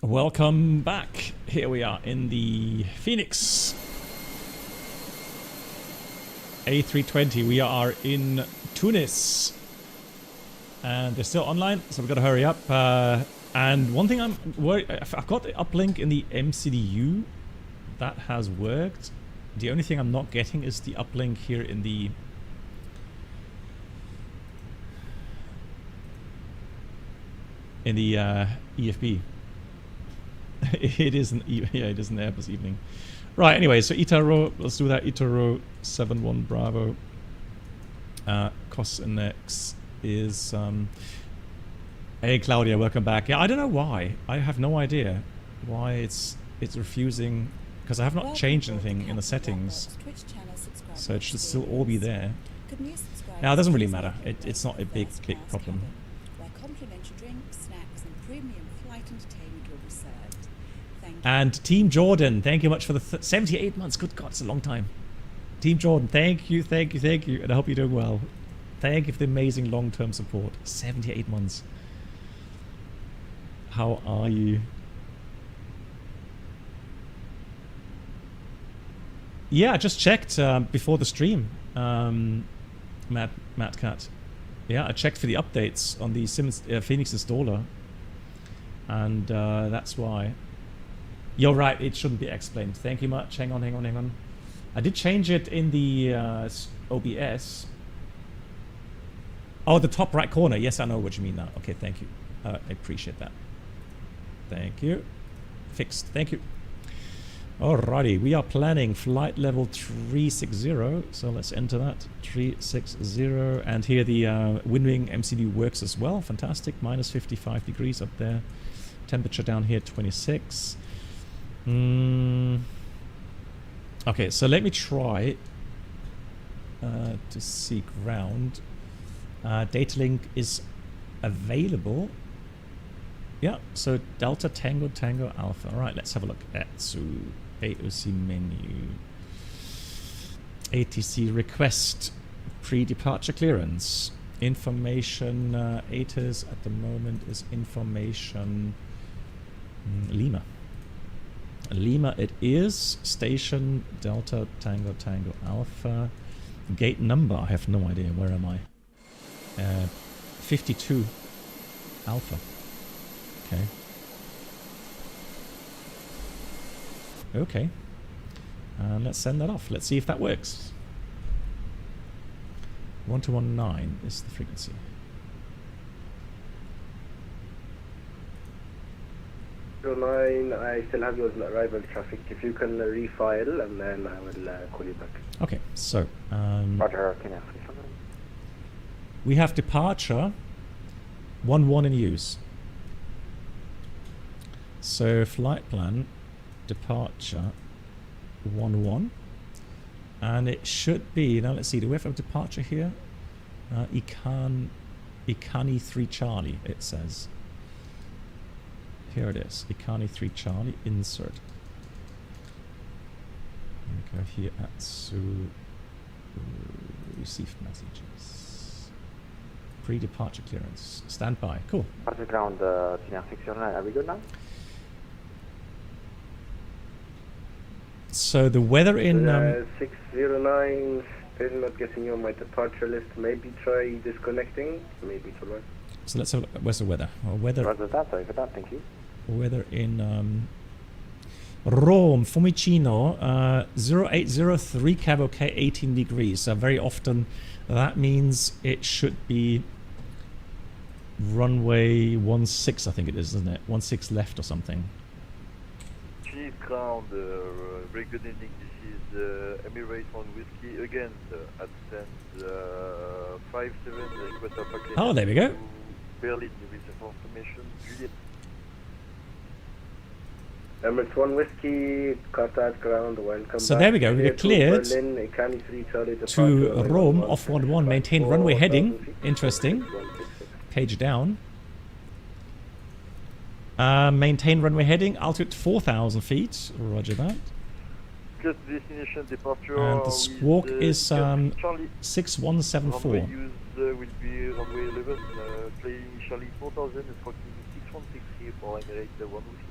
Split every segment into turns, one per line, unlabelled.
Welcome back. Here we are in the FENIX A320. We are in Tunis. And they're still online, so we've got to hurry up. And one thing I'm worried, I've got the uplink in the MCDU. That has worked. The only thing I'm not getting is the uplink here in the EFB. It is an Airbus evening. Right, anyway, so Itaro, let's do that. Itaro 71 Bravo. Cost index is hey Claudia, welcome back. Yeah, I don't know why. I have no idea why it's refusing, because I have not changed anything in the settings. So it should still all be there. Now it doesn't really matter. It's not a big problem. And Team Jordan, thank you much for the 78 months. Good God, it's a long time. Team Jordan, thank you. And I hope you're doing well. Thank you for the amazing long-term support. 78 months. How are you? Yeah, I just checked before the stream, Matt Cat. Yeah, I checked for the updates on the FENIX installer. And that's why. You're right, it shouldn't be explained. Thank you much. Hang on. I did change it in the OBS. Oh, the top right corner. Yes, I know what you mean now. Okay, thank you. I appreciate that. Thank you. Fixed. Thank you. Alrighty, we are planning flight level 360. So let's enter that. 360. And here the wind wing MCD works as well. Fantastic. Minus 55 degrees up there. Temperature down here 26. Okay, so let me try to see ground. Data link is available. Yeah, so Delta Tango Tango Alpha. All right, let's have a look at AOC menu. ATC request pre-departure clearance. Information ATIS at the moment is information Lima. Lima it is. Station Delta Tango Tango Alpha. Gate number, I have no idea. Where am I? 52 Alpha. Okay. Let's send that off. Let's see if that works. 1219 is the frequency.
I still have your arrival traffic. If you can refile, and then I will call you back.
Okay, so
Roger,
we have departure 11 in use. So flight plan departure 11, and it should be, now let's see, do we have a departure here? Ikani 3 Charlie, it says. Here it is, Ikani 3 Charlie, insert. We go here at received messages. Pre-departure clearance. Stand by. Cool.
Ground, are we good now?
So the weather in
609, still not getting you on my departure list. Maybe try disconnecting. Maybe to work.
So let's have a look. Where's the weather? Well, weather.
Roger that. Sorry for that. Thank you.
Weather in Rome, Fiumicino, 0803 Cabo K, 18 degrees. So very often that means it should be runway 16, I think it is, isn't it? 16 left or something.
Chief ground, very good evening. This is Emirates on Whiskey again at stand 57 Equator Packet.
Oh, there we go.
Berlin with the formation. Juliet.
Emirates 1 Whiskey, contact ground, welcome.
So there we go, we are cleared
Berlin,
to Rome off 11, maintain runway heading. Interesting. Page down. Maintain runway heading, altitude 4,000 feet. Roger that.
Just destination departure.
And the squawk is 6174.
Runway used will be runway 11, playing Charlie 4000 and 616 here for Emirates 1 Whiskey.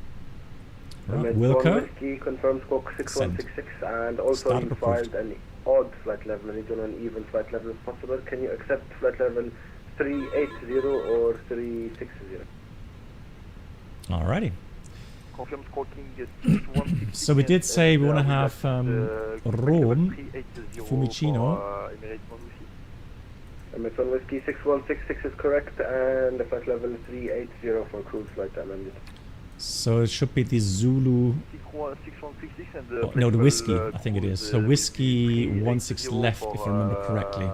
Right,
MS1
Wilco.
Whiskey, confirm squawk 6166, and also
Startup
you
approved.
filed an odd flight level, and you don't want even flight level if possible. Can you accept flight level 380 or 360?
Alrighty.
Confirm squawking 6160.
So we did say we want to have Rome,
Fumicino.
Fiumicino.
MS1 Whiskey 6166 is correct, and the flight level is 380 for cruise flight amended.
So it should be the Zulu.
6166 and
Oh, no, the whiskey, I think it is. So whiskey 16 left, if I remember correctly.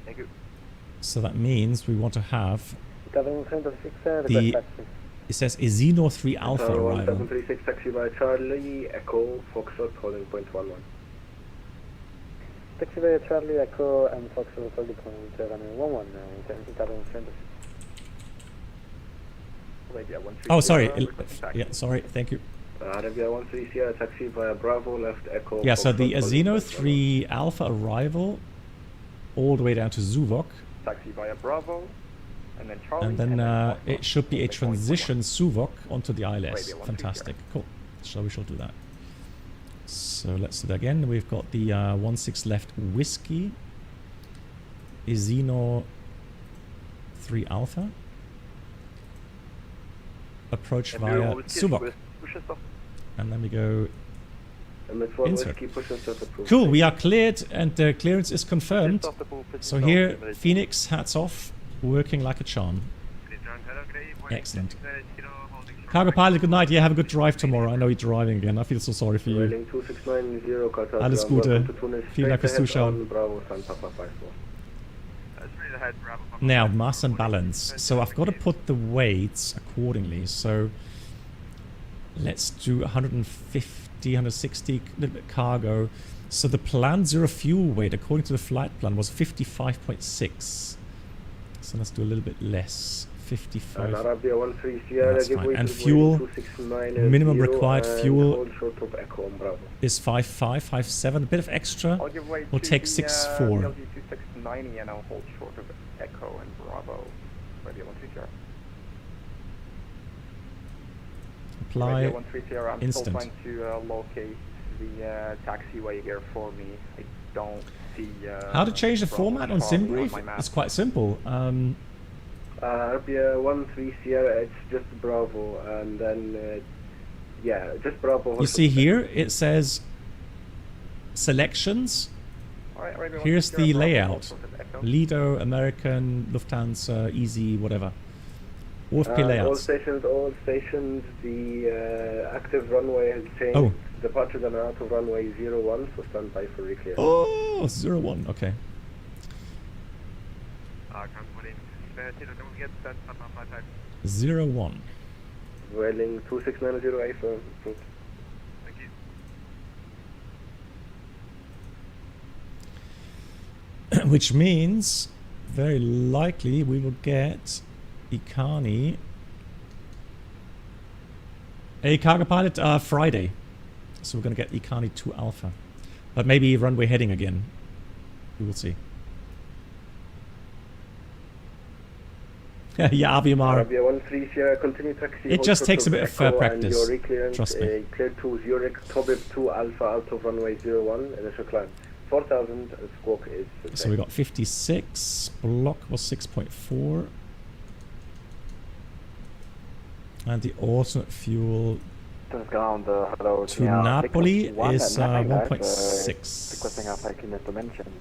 Thank you.
So that means we want to have
The
it says Ezino 3 Alpha arrival.
736 taxi by Charlie, Echo, Foxtrot, holding point 11.
Taxi by Charlie, Echo, and Foxtrot, holding point 11,
Oh, sorry. Yeah, sorry. Thank you.
Arabia 13 Sierra, taxi via Bravo, left Echo.
Yeah, so the
Foxtrot,
Ezino
holding
3 Alpha arrival all the way down to Zuvok.
Taxi via Bravo, and then Charlie.
And then it should be a transition Suvok onto the ILS. Fantastic. Cool. So we shall do that. So let's do that again. We've got the 16 left Whiskey. Ezino 3 Alpha. Approach via Suvok. And then we go
MS1
insert.
Whiskey, push and start approved.
Cool, we are cleared and the clearance is confirmed. So here, FENIX, hats off, working like a charm. Excellent. Cargo pilot, good night. Yeah, have a good drive tomorrow. I know you're driving again. I feel so sorry for you.
Railing 2690, Qatar.
Alles Gute. Vielen Dank fürs Zuschauen.
Bravo, San Papa 54.
Now, mass and balance. So I've got to put the weights accordingly. So let's do 150, 160 little bit cargo. So the planned zero fuel weight, according to the flight plan, was 55.6. So let's do a little bit less. 55.
And Arabia 13 Sierra,
That's
give
fine.
way
And
to
fuel,
269,
minimum
0,
required
and
fuel
hold short of Echo on Bravo.
is 55, 57. A bit of extra.
I'll give way
We'll
to
take
the,
64.
LG 2690, and I'll hold short of Echo and Bravo. Radio 13
Apply
Radio 13 I'm
instant.
still trying to locate the taxiway here for me. I don't see.
How to change the
Bravo
format on
Charlie
SimBrief?
my map.
It's quite simple.
Arabia 13 Sierra, it's just Bravo, and then, yeah, just Bravo.
You see here, it says selections.
Alright, Radio
Here's
13
the
Bravo,
layout.
hold short of Echo.
Lido, American, Lufthansa, Easy, whatever. OFP
All
layouts.
stations, the active runway has changed.
Oh.
Departure and out of runway 01, so stand by for reclear.
Oh, 01, okay. 01.
Railing 2690 for approved.
Which means, very likely, we will get Ikani. A cargo pilot Friday. So we're going to get Ikani 2 Alpha. But maybe runway heading again. We will see. Yeah, Aviamar.
Arabia 13 Sierra, continue taxi.
It
hold
just
short
takes a
of
bit of
Echo,
practice.
And your reclearance,
Trust me.
cleared to Zurich, Tobib 2 Alpha out of runway 01, initial climb. 4000, squawk is the
So
same.
we got 56. Block was 6.4. And the alternate fuel
Ground, hello,
to Napoli is 1.6.
requesting a flight dimension.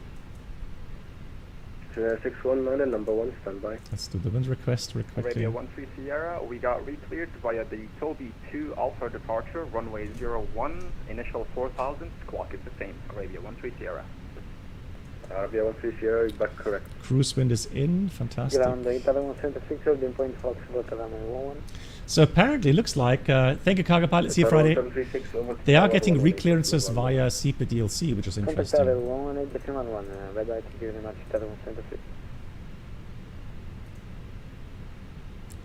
619, number 1, standby.
Let's do the wind request
Radio
requesting.
13 Sierra, we got recleared via the Toby 2 Alpha departure, runway 01, initial 4000, squawk is the same. Radio 13 Sierra.
Arabia 13 Sierra is back correct.
Cruise wind is in. Fantastic.
Ground, Italian Center 6, holding point Fox, runway 11.
So apparently, looks like, thank you, cargo pilot. See you Friday. They are getting reclearances via CP DLC, which is interesting.
Red eye, thank you very much, Italian Center 6.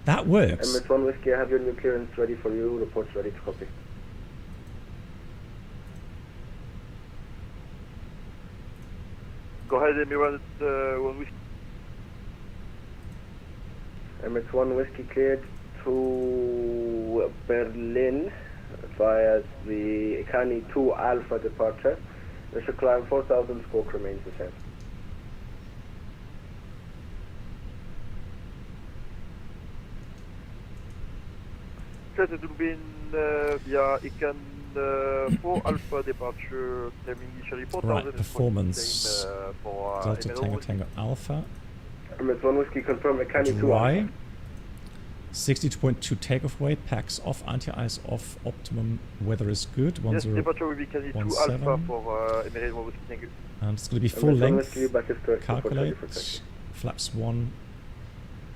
That works.
MS1 Whiskey, I have your new clearance ready for you. Reports ready to copy.
Go ahead, Emirates 1 Whiskey.
MS1 Whiskey cleared to to Berlin via the Ikani 2 Alpha departure. Initial climb 4,000, squawk remains the same.
Flight to Dublin via Ican 4 Alpha departure, climbing initially 4,000.
Right, performance.
For
Delta Tango Tango Alpha.
Emirates 1 Whiskey confirm Ikani 2
Dry.
Alpha.
62.2 takeoff weight, packs off, anti-ice off, optimum weather is good.
Yes, departure will be Ikani 2 Alpha
17.
for Emirates 1 Whiskey, thank you.
And it's going to be full
Emirates 1
length.
Whiskey, back is correct.
Calculate. Flaps 1.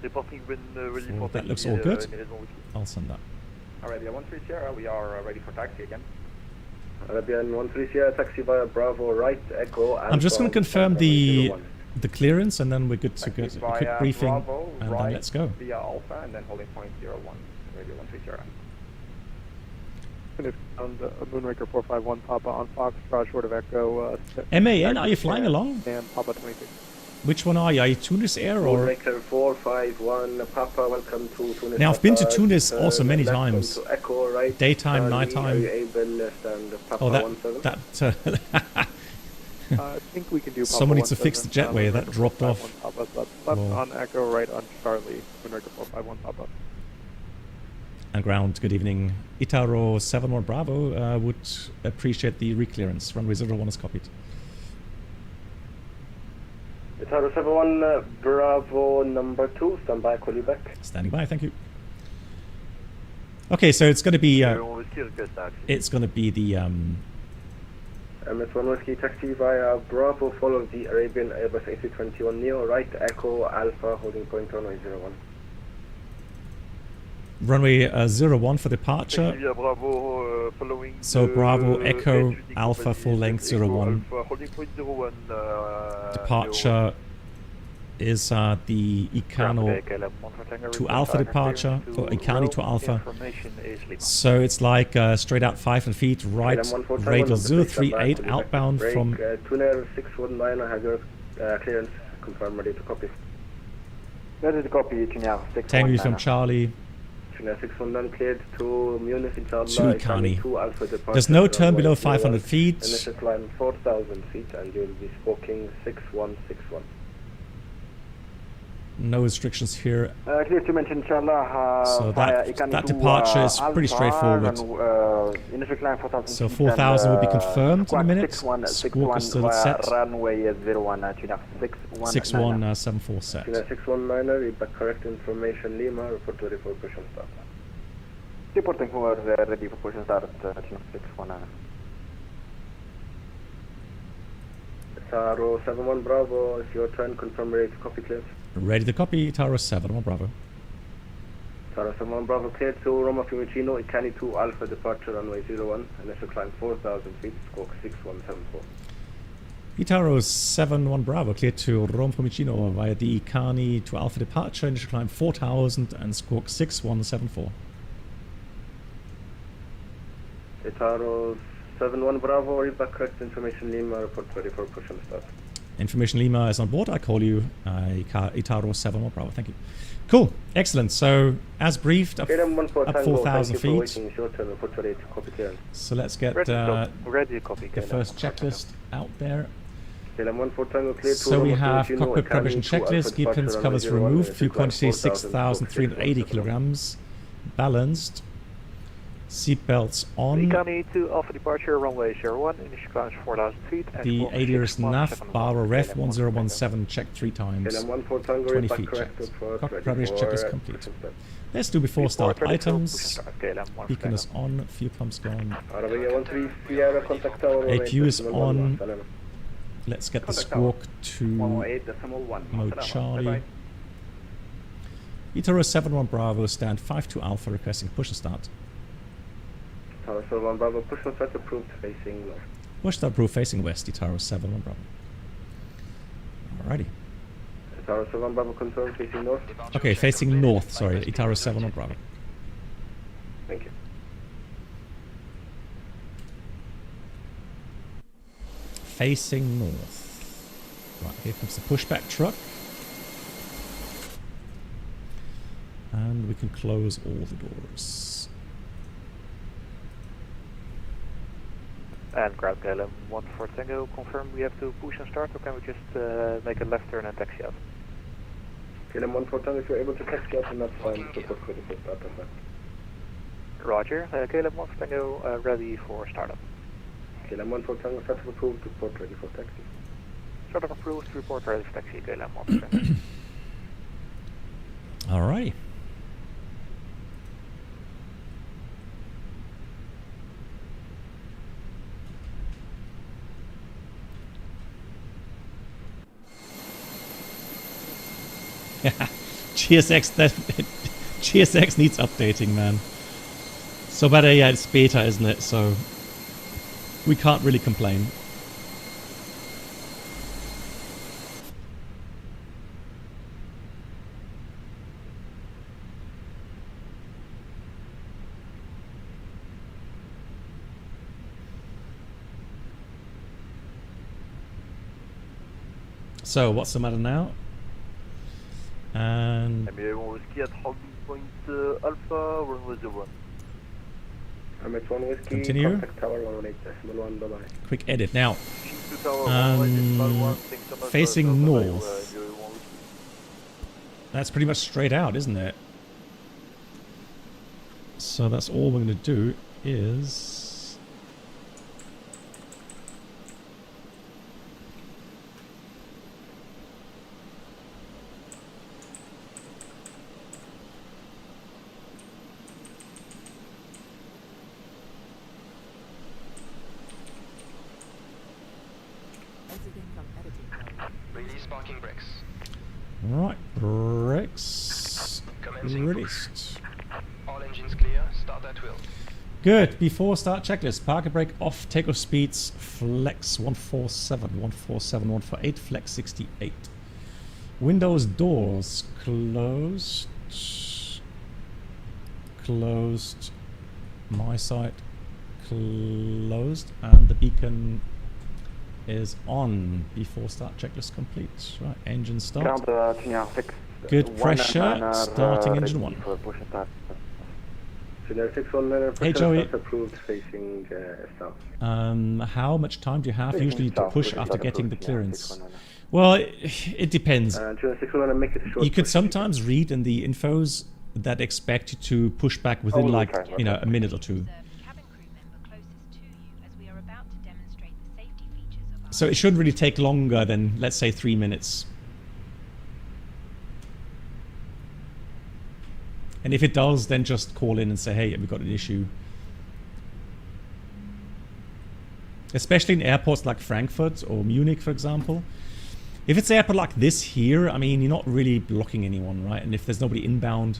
Reporting when ready
So
for
that
taxi,
looks all good.
Emirates 1 Whiskey.
I'll send that.
Arabia 13 Sierra, we are ready for taxi again.
Arabian 13 Sierra, taxi via Bravo, right, Echo.
I'm just going to confirm the clearance, and then we're good to
Taxi
get a quick
via
briefing,
Bravo,
and
right,
then let's go.
via Alpha, and then holding point 01, Radio 13 Sierra.
On the Moonraker 451 Papa on Fox, short of Echo.
MAN, are you flying along?
And Papa 26.
Which one are you? Are you Tunis Air or?
Moonraker 451, Papa, welcome to Tunis.
Now, I've been to
Papa,
Tunis also many
left
times.
onto Echo, right,
Daytime,
Charlie,
nighttime.
Are you able to stand Papa
Oh,
17?
that
I think we can do Papa
Someone needs to fix the
17,
jetway, that
Moonraker
dropped
451
off.
Papa, left
Whoa.
on Echo, right on Charlie, Moonraker 451 Papa.
and ground. Good evening, Itaro 71 Bravo. Would appreciate the reclearance. Runway 01 is copied.
Itaro 71, Bravo number 2, stand by, call you back.
Standing by, thank you. Okay, so it's going to be
Emirates 1 Whiskey, request taxi.
it's going to be the
MS 1 Whiskey, taxi via Bravo, follow the Arabian Airbus A321 Neo, right, Echo, Alpha, holding point runway 01.
runway 01 for
Taxi
departure.
via Bravo, following
So
the
Bravo, Echo,
A320
Alpha,
company,
full length,
Echo,
01.
Alpha, holding point 01.
Departure is the Icano to Alpha departure, or Icani to Alpha. So it's like straight out 5 feet, right, radial 038 outbound from.
Tuner 619, I have your clearance, confirm, ready to copy.
Ready to copy, Tuner 619.
Tango from Charlie.
Tuner 619 cleared to Munich, inshallah.
To Ikani.
To Alpha departure.
There's no turn
runway
below
01.
500 feet.
Initial climb 4,000 feet, and you'll be squawking 6161.
No restrictions here.
Clear to mention, inshallah.
So that departure is pretty straightforward.
Initial climb 4,000
So
feet
4,000 will be
and,
confirmed in a minute.
61,
Squawk is still set.
Runway 01, Tuner
6174 set.
Tuner 619, read back correct information, Lima, report ready for push and start.
Reporting for ready for push and start, Tuner 619.
Taro 71 Bravo, it's your turn, confirm ready to copy clear.
Ready to copy, Taro 71 Bravo.
Taro 71 Bravo cleared to Roma Fiumicino, Icani 2 Alpha departure runway 01, initial climb 4,000 feet, squawk 6174.
Itaro 71 Bravo cleared to Rome Fiumicino via the Icani to Alpha departure, initial climb 4,000 and squawk 6174.
Itaro 71 Bravo, read back correct information, Lima, report ready for push and start.
Information Lima is on board. I call you Itaro 71 Bravo. Thank you. Cool. Excellent. So, as briefed, up 4,000 feet. So let's get the first checklist out there. So we have cockpit preparation checklist. Gear pins covers removed. Fuel quantity 6,380 kilograms. Balanced. Seatbelts on.
Icani to Alpha departure, runway 01, initial climb 4,000 feet.
The ADIRS NAF Baro Ref 1017 checked 3 times. 20 feet checked. Cockpit preparation checklist complete. Let's do before start items. Beacon is on. Fuel pump's gone. APU is on. Let's get the squawk to mode Charlie. Itaro 71 Bravo, stand 52 Alpha, requesting push and start.
Tower 71 Bravo, push and start approved, facing north.
Push start approved, facing west, Itaro 71 Bravo. Alrighty.
Tower 71 Bravo, confirmed, facing north.
Okay, facing north, sorry, Itaro 71 Bravo.
Thank you.
Facing north. Right, here comes the pushback truck. And we can close all the doors.
And ground KLM 1 for Tango, confirm we have to push and start, or can we just make a left turn and taxi out?
KLM 1 for Tango, if you're able to taxi out, and that's fine. Support ready for startup.
Roger, KLM 1 for Tango, ready for startup.
KLM 1 for Tango, startup approved, report ready for taxi.
Startup approved, report ready for taxi, KLM 1 for Tango.
Alrighty. GSX, that GSX needs updating, man. So, but yeah, it's beta, isn't it? So we can't really complain. So, what's the matter now? And
Emirates Whiskey at holding point Alpha, runway 01.
Emirates 1 Whiskey,
Continue.
contact tower 118.1, bye-bye.
quick edit now.
Tower,
Facing north. That's pretty much straight out, isn't it? So that's all we're going to do is...
Release parking brakes.
Right, brakes released.
All engines clear. Start at will.
Good. Before start checklist. Parking brake off. Takeoff speeds. Flex 147, 147, 148. Flex 68. Windows, doors closed. Closed. My side closed. And the beacon is on before start checklist complete. Right, engine start. Good pressure. Starting engine 1. Hey Joey.
Approved facing south.
How much time do you have usually to push after getting the clearance? Well, it depends. You could sometimes read in the infos that expect you to push back within like, you know, a minute or two. So it shouldn't really take longer than, let's say, 3 minutes. And if it does, then just call in and say, hey, we've got an issue. Especially in airports like Frankfurt or Munich, for example. If it's an airport like this here, I mean, you're not really blocking anyone, right? And if there's nobody inbound,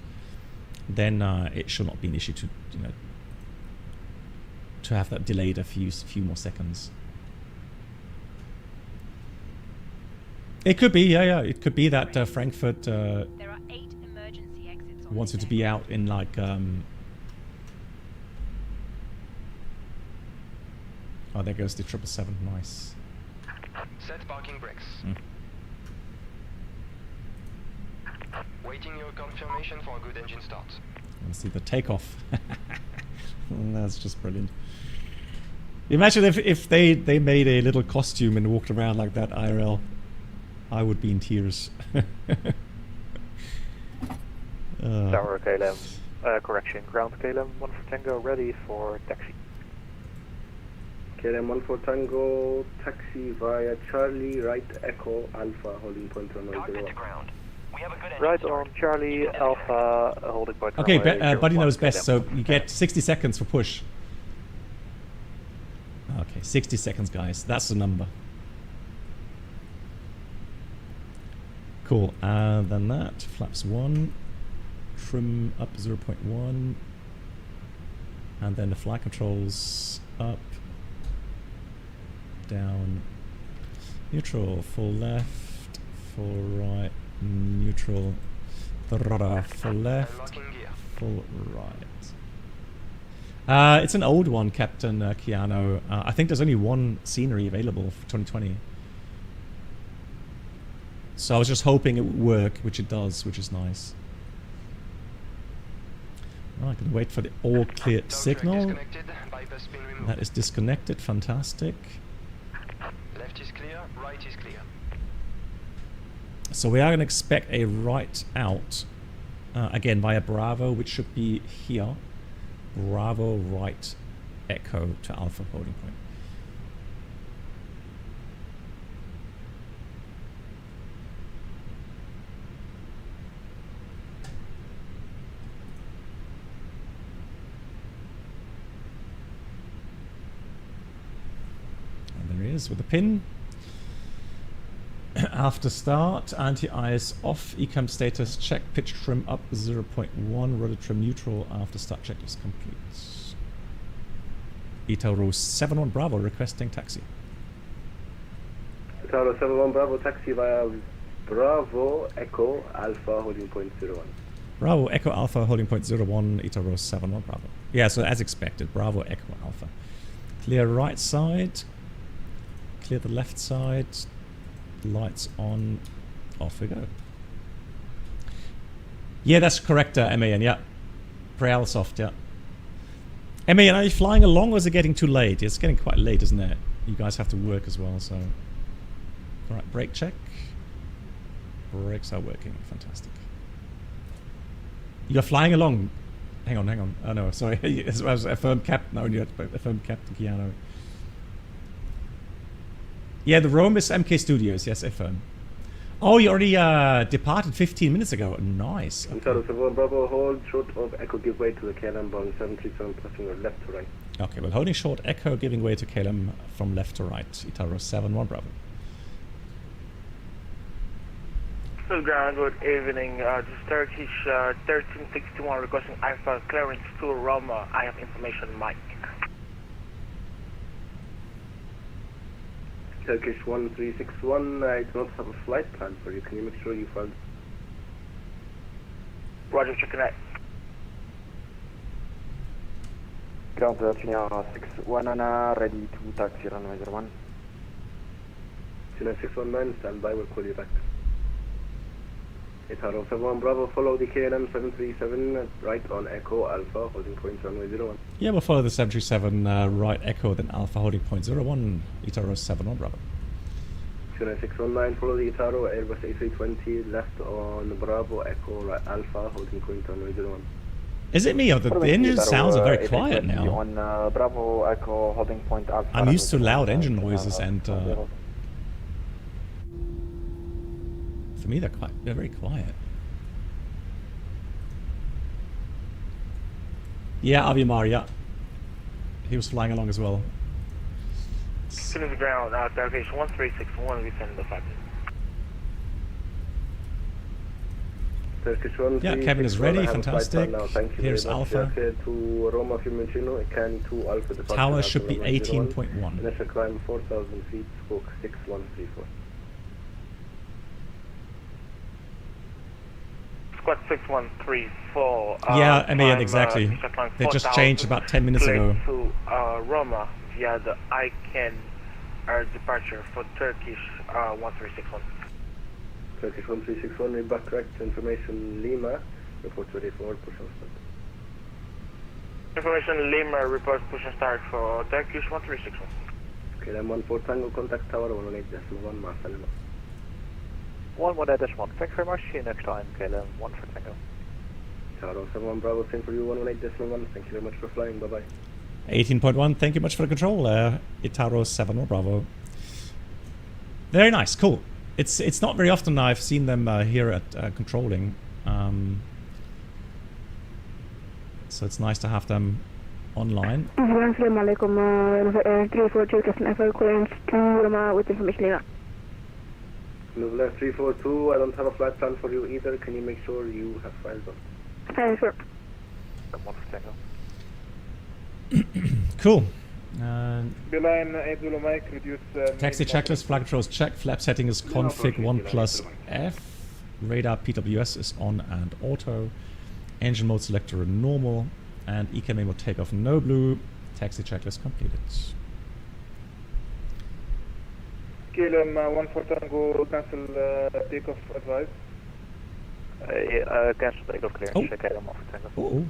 then it should not be an issue to, you know, to have that delayed a few more seconds. It could be, yeah. It could be that Frankfurt
There are 8 emergency exits on
wants it
this
to be
airport.
out in like... Oh, there goes the 777. Nice.
Set parking brakes. Waiting your confirmation for a good engine start.
Let's see the takeoff. That's just brilliant. Imagine if they made a little costume and walked around like that IRL. I would be in tears.
Tower KLM, correction, ground KLM 1 for Tango, ready for taxi.
KLM 1 for Tango, taxi via Charlie, right Echo, Alpha, holding point on
Cockpit to ground. We have a good engine
Right
start.
on Charlie, Alpha, holding point.
Okay,
runway
Buddy
01,
knows best,
KLM.
so you get 60 seconds for push. Okay, 60 seconds, guys. That's the number. Cool. Then that, flaps 1, trim up 0.1, and then the flight controls up, down, neutral, full left, full right, neutral, rudder, full left,
Locking gear.
full right. It's an old one, Captain Keanu. I think there's only one scenery available for 2020. So I was just hoping it would work, which it does, which is nice. Right, gonna wait for the all clear
Dog track
signal.
disconnected. Bye bypass pin removed.
That is disconnected, fantastic.
Left is clear, right is clear.
So we are going to expect a right out, again via Bravo, which should be here. Bravo right echo to Alpha holding point. And there he is with the pin. After start, anti-ice off, ecam status check, pitch trim up 0.1, rudder trim neutral, after start checklist complete. Itaro 71 Bravo requesting taxi.
Itaro 71 Bravo taxi via Bravo Echo Alpha holding point 01.
Bravo Echo Alpha holding point 01, Itaro 71 Bravo. Yeah, so as expected, Bravo Echo Alpha. Clear right side, clear the left side. Lights on, off we go. Yeah, that's correct, MAN, yeah. Prealsoft, yeah. MAN, are you flying along or is it getting too late? It's getting quite late, isn't it? You guys have to work as well, so. Alright, brake check. Brakes are working, fantastic. You're flying along. Hang on. Oh no, sorry. It was a firm captain. No, you had a firm captain, Keanu. Yeah, the Rome is MK Studios, yes, FM. Oh, you already departed 15 minutes ago. Nice.
Okay. Itaro 71 Bravo, hold short of Echo, give way to the KLM bound 737, pressing your left to right.
Okay, well, holding short Echo, giving way to KLM from left to right. Itaro 71 Bravo.
Full ground, good evening. This is Turkish 1361 requesting Alpha clearance to Roma. I have information, Mike.
Turkish 1361, I do not have a flight plan for you. Can you make sure you fund?
Roger, check connect.
Ground 61 ready to taxi runway 01.
619, stand by, we'll call you back. Itaro 71 Bravo, follow the KLM 737, right on Echo Alpha, holding point runway 01.
Yeah, we'll follow the 737 right Echo, then Alpha holding point 01, Itaro 71 Bravo.
619, follow the Itaro Airbus A320, left on Bravo Echo right Alpha, holding point runway 01.
Is it me or the engine sounds are very quiet now?
On Bravo Echo holding point Alpha.
I'm used to loud engine noises and for me they're very quiet. Yeah, Avimar, yeah. He was flying along as well.
Tunis ground, Turkish 1361, we send the fact.
Turkish 1,
yeah, cabin is ready, fantastic. Here's Alpha.
To Roma Fiumicino, can 2 Alpha departure.
Tower should be 18.1.
Initial climb 4,000 feet, squawk 6134.
Squad 6134.
Yeah, MAN, exactly. They just changed about 10 minutes ago.
To Roma via the ICANN departure for Turkish 1361.
Turkish 1361, read correct information Lima, report ready for push and start.
Information Lima, report push and start for Turkish 1361.
KLM 14 Tango, contact tower 118.1, مع السلامة.
118.1, thanks very much, see you next time, KLM 1 for Tango.
Tower 71 Bravo, same for you, 118.1, thank you very much for flying, bye bye.
18.1, thank you much for the control, Itaro 71 Bravo. Very nice, cool. It's not very often I've seen them here at controlling, so it's nice to have them online.
Assalamu alaikum, 342 Captain FL clearance to Roma with information here.
November 342, I don't have a flight plan for you either, can you make sure you have files on?
Sure.
1 for Tango.
Cool.
Taxi
checklist, flag controls check, flap setting is config 1+F, radar PWS is on and auto, engine mode selector normal, and ECAM mode takeoff no blue, taxi checklist completed.
KLM 1 for Tango, cancel takeoff advice.
Cancel takeoff clearance, KLM 1 for Tango.
Oh.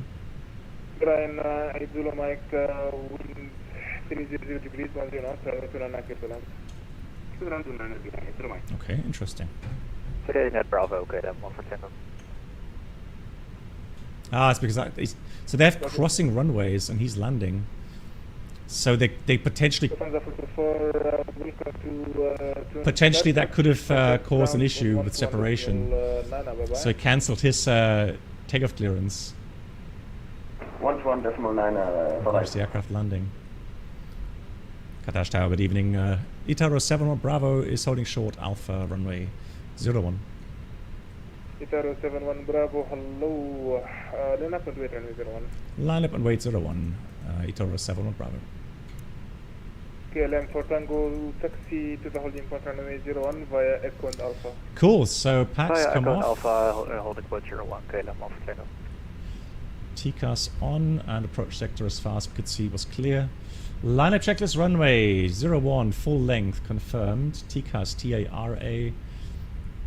Line 8 Zulu Mike, wind 300 degrees, 10 knots, runway 29 clear to land.
Okay, interesting.
Today net Bravo, KLM 1 for Tango.
Ah, it's because so they're crossing runways and he's landing. So they potentially that could have caused an issue with separation. So he cancelled his takeoff clearance.
11.9.
There's the aircraft landing. Katash Tower, good evening. Itaro 71 Bravo is holding short Alpha runway 01.
Itaro 71 Bravo, hello. Line up and wait runway 01.
Line up and wait 01. Itaro 71 Bravo.
KLM for Tango, taxi to the holding point runway 01 via Echo and Alpha.
Cool, so packs
via
come
Echo
off.
Alpha, holding point 01, KLM 1 for Tango.
TCAS on and approach sector as far as we could see was clear. Lineup checklist runway 01 full length confirmed. TCAS TARA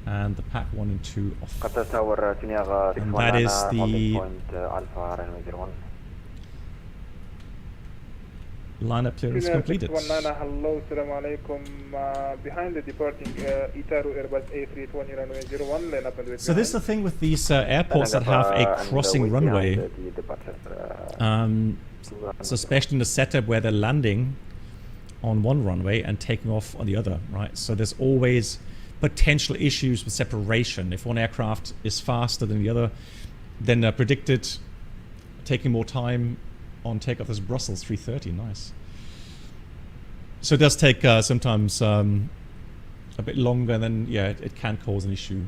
and the pack 1 and 2 off.
Qatar Tower,
and that is the
Alpha runway 01.
Lineup clearance completed.
619, hello, assalamu alaikum. Behind the departing Itaro Airbus A320 runway 01, line up and wait.
So this is the thing with these airports that have a crossing runway. So especially in the setup where they're landing on one runway and taking off on the other, right? So there's always potential issues with separation. If one aircraft is faster than the other, then predicted taking more time on takeoff as Brussels 330, nice. So it does take sometimes a bit longer, and then yeah, it can cause an issue.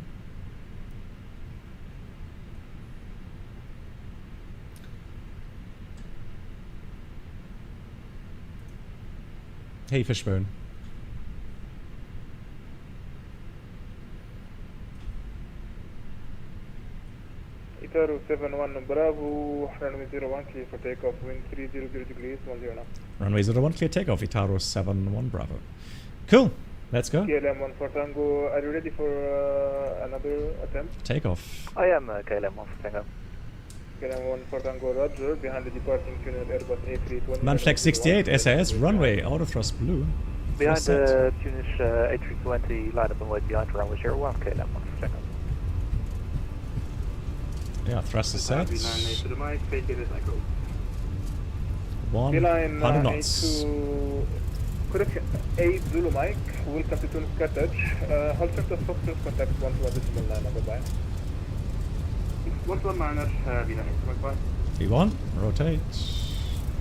Hey Fishbone.
Itaro 71 Bravo, runway 01 clear for takeoff, wind 300 degrees, 10 knots.
Runway 01 clear takeoff, Itaro 71 Bravo. Cool, let's go.
KLM 1 for Tango, are you ready for another attempt?
Takeoff.
I am KLM 1 for Tango.
KLM 1 for Tango, Roger, behind the departing Tunis Airbus A320.
Manflex 68, SAS, runway, auto thrust blue.
Behind the Tunis A320, line up and wait behind runway 01, KLM 1 for Tango.
Yeah, thrust is set.
100
knots.
Correction, 8 Zulu Mike, welcome to Tunis Carthage. Hold center Foxtrot, contact 121.9, bye-bye.
119er, bye.
V1, rotate.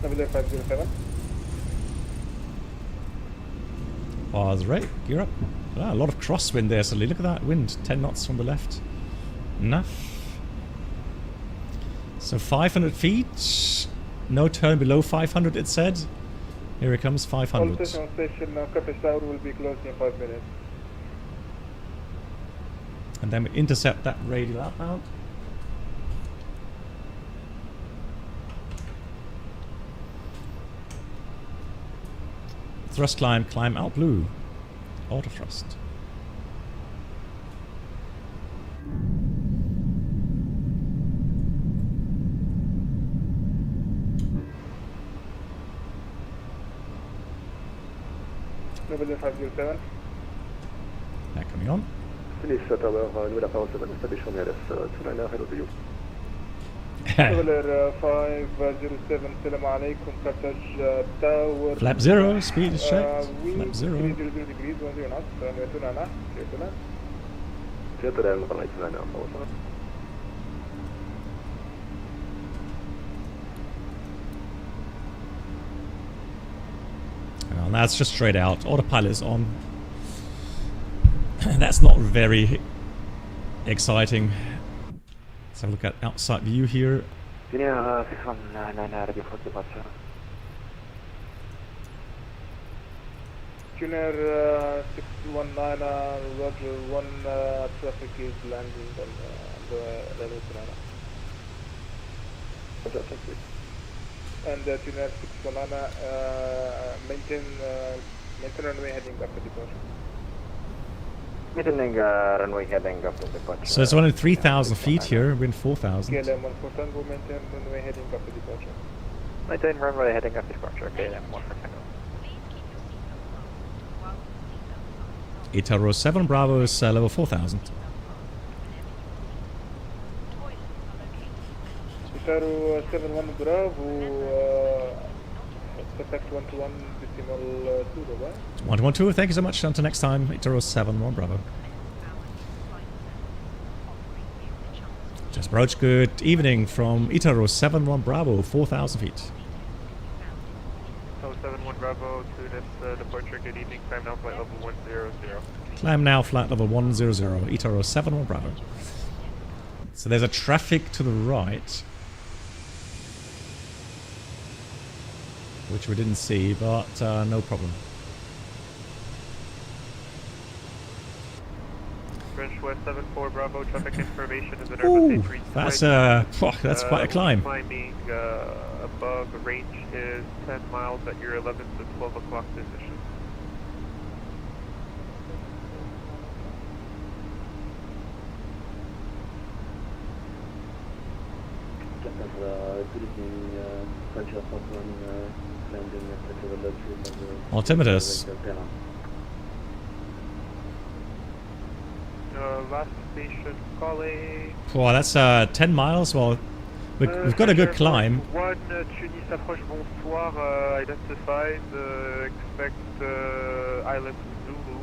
Navigator 507.
Pause right, gear up. Ah, a lot of crosswind there suddenly. Look at that wind, 10 knots from the left. Enough. So 500 feet, no turn below 500 it said. Here it comes, 500.
All station Carthage Tower will be closed in 5 minutes.
And then we intercept that radial outbound. Thrust climb, climb out blue. Auto thrust.
Navigator 507.
That coming on.
Finish Tower, Nouvelle Apparence 7, establishment LS 29, hello to you.
Traveler 507, salam alaikum, Carthage Tower.
Flap 0, speed is checked. Flap 0.
300 degrees, 10 knots, runway 29, clear to land.
Clear to land, runway 29, forward.
Well, that's just straight out. Autopilot is on. That's not very exciting. Let's have a look at outside view here.
Tuner 619, ready for departure.
Tuner 619, Roger, 1 traffic is landing on the level 29. And Tuner 619, maintain runway heading up to departure.
Maintaining runway heading up to departure.
So it's only 3,000 feet here, wind 4,000.
KLM 1 for Tango, maintain runway heading up to departure.
Maintain runway heading up to departure. KLM 1 for Tango.
Itaro 7 Bravo is level 4,000.
Itaro 71 Bravo, contact 121 decimal 2, bye-bye.
112, thank you so much. Until next time, Itaro 7 Bravo. Just approach, good evening from Itaro 71 Bravo, 4,000 feet.
So 71 Bravo, Tunis, departure, good evening, climb now flight level 100.
Climb now, flight level 100, Itaro 71 Bravo. So there's a traffic to the right, which we didn't see, but no problem.
French West 74 Bravo, traffic information is an
Ooh,
Airbus
that's quite a climb.
Climbing above, range is 10 miles at your 11 to 12 o'clock position.
Good evening, French Air Force One, landing at Livestream.
Altimeters.
Last station calling.
Oh, that's 10 miles. Well, we've got a good climb.
One, Tunis approche, bonsoir, identified, expect island Zulu,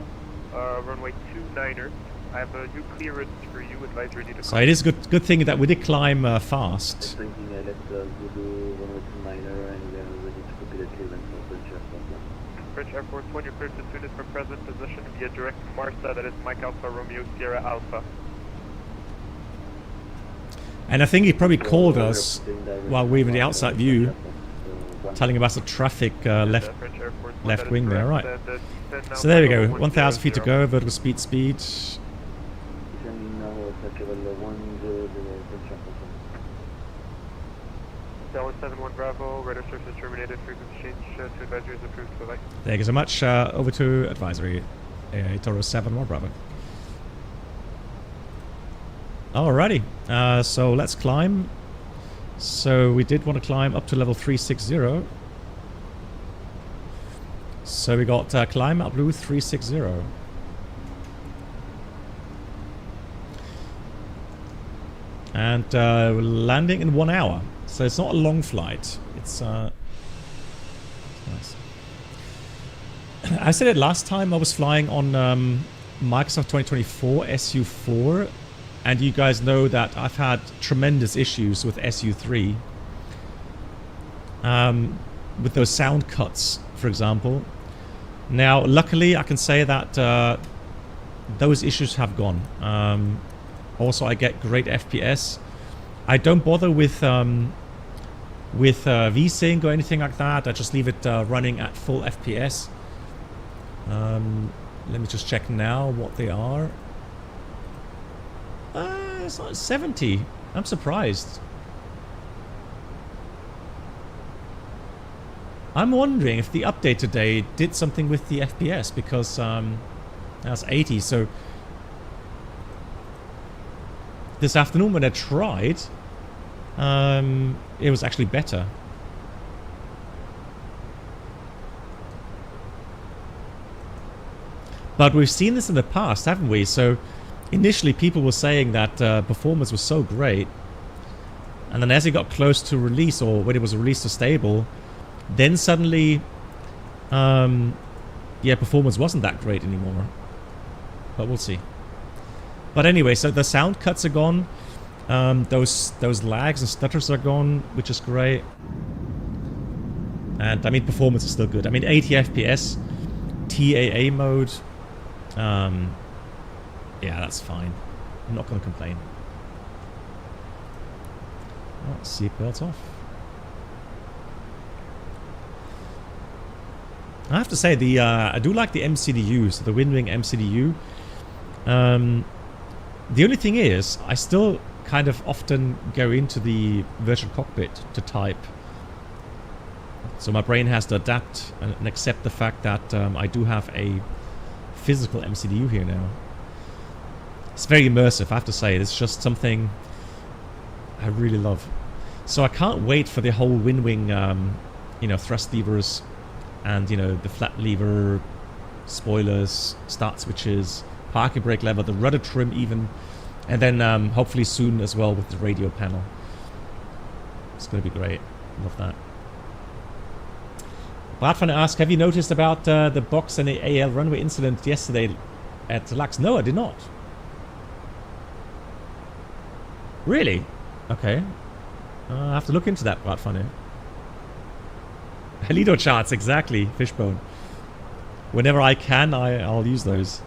runway 29er. I have a new clearance for you, advisory need to
So it is a good thing that we did climb fast.
Zulu, runway 29er, and we are ready to copy the clearance for French Air Force One.
French Air Force One, you're cleared to Tunis for present position via direct Marsa, that is Mike Alpha Romeo Sierra Alpha.
And I think he probably called us while we were in the outside view, telling about the traffic left wing there, right. So there we go, 1,000 feet to go, vertical speed.
Tower 71 Bravo, radar service terminated, frequency change to advisory is approved, bye-bye.
Thank you so much, over to advisory, Toro 71 Bravo. Alrighty, so let's climb. So we did want to climb up to level 360. So we got climb up blue 360. And we're landing in 1 hour. So it's not a long flight. It's nice. I said it last time I was flying on Microsoft 2024 SU4. And you guys know that I've had tremendous issues with SU3. With those sound cuts, for example. Now, luckily, I can say that those issues have gone. Also, I get great FPS. I don't bother with VSync or anything like that. I just leave it running at full FPS. Let me just check now what they are. It's not 70. I'm surprised. I'm wondering if the update today did something with the FPS, because that's 80. So this afternoon when I tried, it was actually better. But we've seen this in the past, haven't we? So initially people were saying that performance was so great, and then as it got close to release, or when it was released to stable, then suddenly yeah, performance wasn't that great anymore. But we'll see. But anyway, so the sound cuts are gone. Those lags and stutters are gone, which is great. And I mean, performance is still good. I mean, 80 FPS, TAA mode. Yeah, that's fine. I'm not going to complain. Oh, seatbelts off. I have to say, I do like the MCDU, so the Windwing MCDU. The only thing is, I still kind of often go into the virtual cockpit to type. So my brain has to adapt and accept the fact that I do have a physical MCDU here now. It's very immersive, I have to say. It's just something I really love. So I can't wait for the whole wind wing, you know, thrust levers and, you know, the flat lever, spoilers, start switches, parking brake lever, the rudder trim even, and then hopefully soon as well with the radio panel. It's going to be great. Love that. Bradfan asked, have you noticed about the box and the AL runway incident yesterday at Lux? No, I did not. Really? Okay. I have to look into that, Bradfan. Lido charts, exactly, Fishbone. Whenever I can, I'll use those.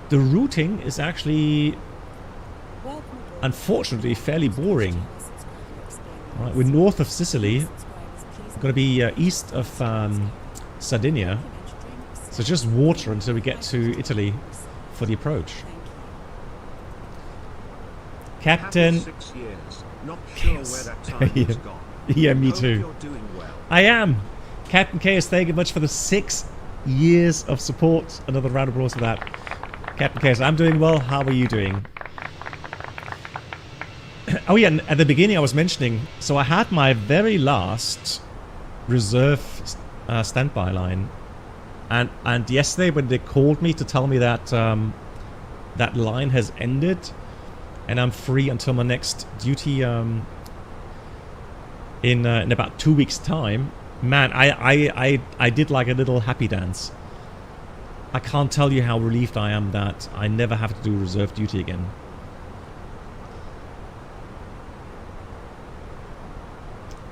The routing is actually, unfortunately, fairly boring. Right, we're north of Sicily. We're going to be east of Sardinia. So just water until we get to Italy for the approach. Captain.
6 years. Not sure where that time
Yeah.
has gone.
Yeah, me
Hope
too.
you're doing well.
I am. Captain Chaos, thank you much for the 6 years of support. Another round of applause for that. Captain Chaos, I'm doing well. How are you doing? Oh yeah, and at the beginning I was mentioning, so I had my very last reserve standby line. And yesterday when they called me to tell me that that line has ended and I'm free until my next duty in about 2 weeks' time, man, I did like a little happy dance. I can't tell you how relieved I am that I never have to do reserve duty again.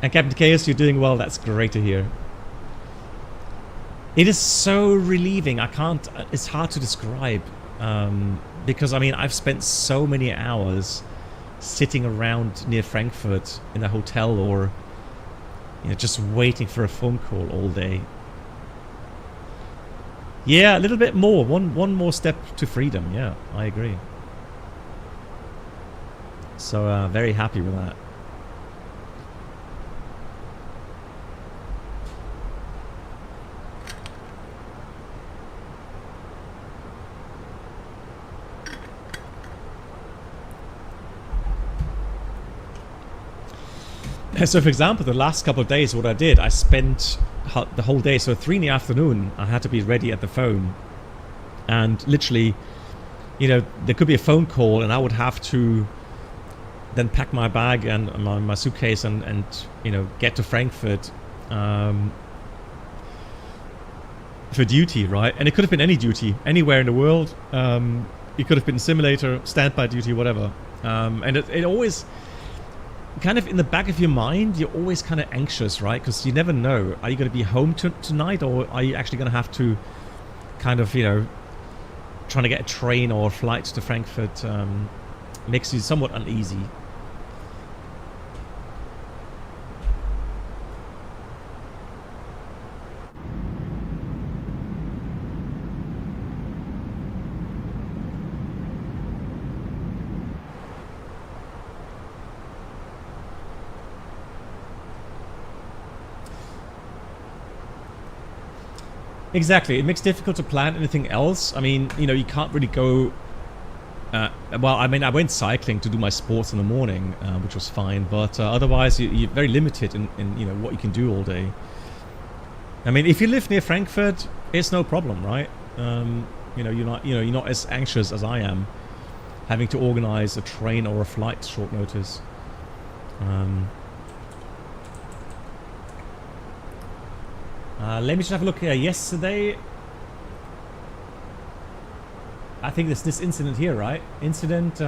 And Captain Chaos, you're doing well. That's great to hear. It is so relieving. I can't. It's hard to describe because I mean I've spent so many hours sitting around near Frankfurt in a hotel or just waiting for a phone call all day. Yeah, a little bit more. One more step to freedom. Yeah, I agree. So very happy with that. So for example, the last couple of days, what I did, I spent the whole day, so 3 in the afternoon, I had to be ready at the phone. And literally, there could be a phone call and I would have to then pack my bag and my suitcase and get to Frankfurt for duty, right? And it could have been any duty, anywhere in the world. It could have been simulator, standby duty, whatever. And it always... kind of in the back of your mind, you're always kind of anxious, right? Because you never know. Are you going to be home tonight, or are you actually going to have to kind of, trying to get a train or a flight to Frankfurt makes you somewhat uneasy. Exactly, it makes it difficult to plan anything else. I mean, you can't really go... well, I mean, I went cycling to do my sports in the morning, which was fine, but otherwise you're very limited in what you can do all day. I mean, if you live near Frankfurt, it's no problem, right? You're not as anxious as I am, having to organize a train or a flight short notice. Let me just have a look here. Yesterday, I think it's this incident here, right? Incident,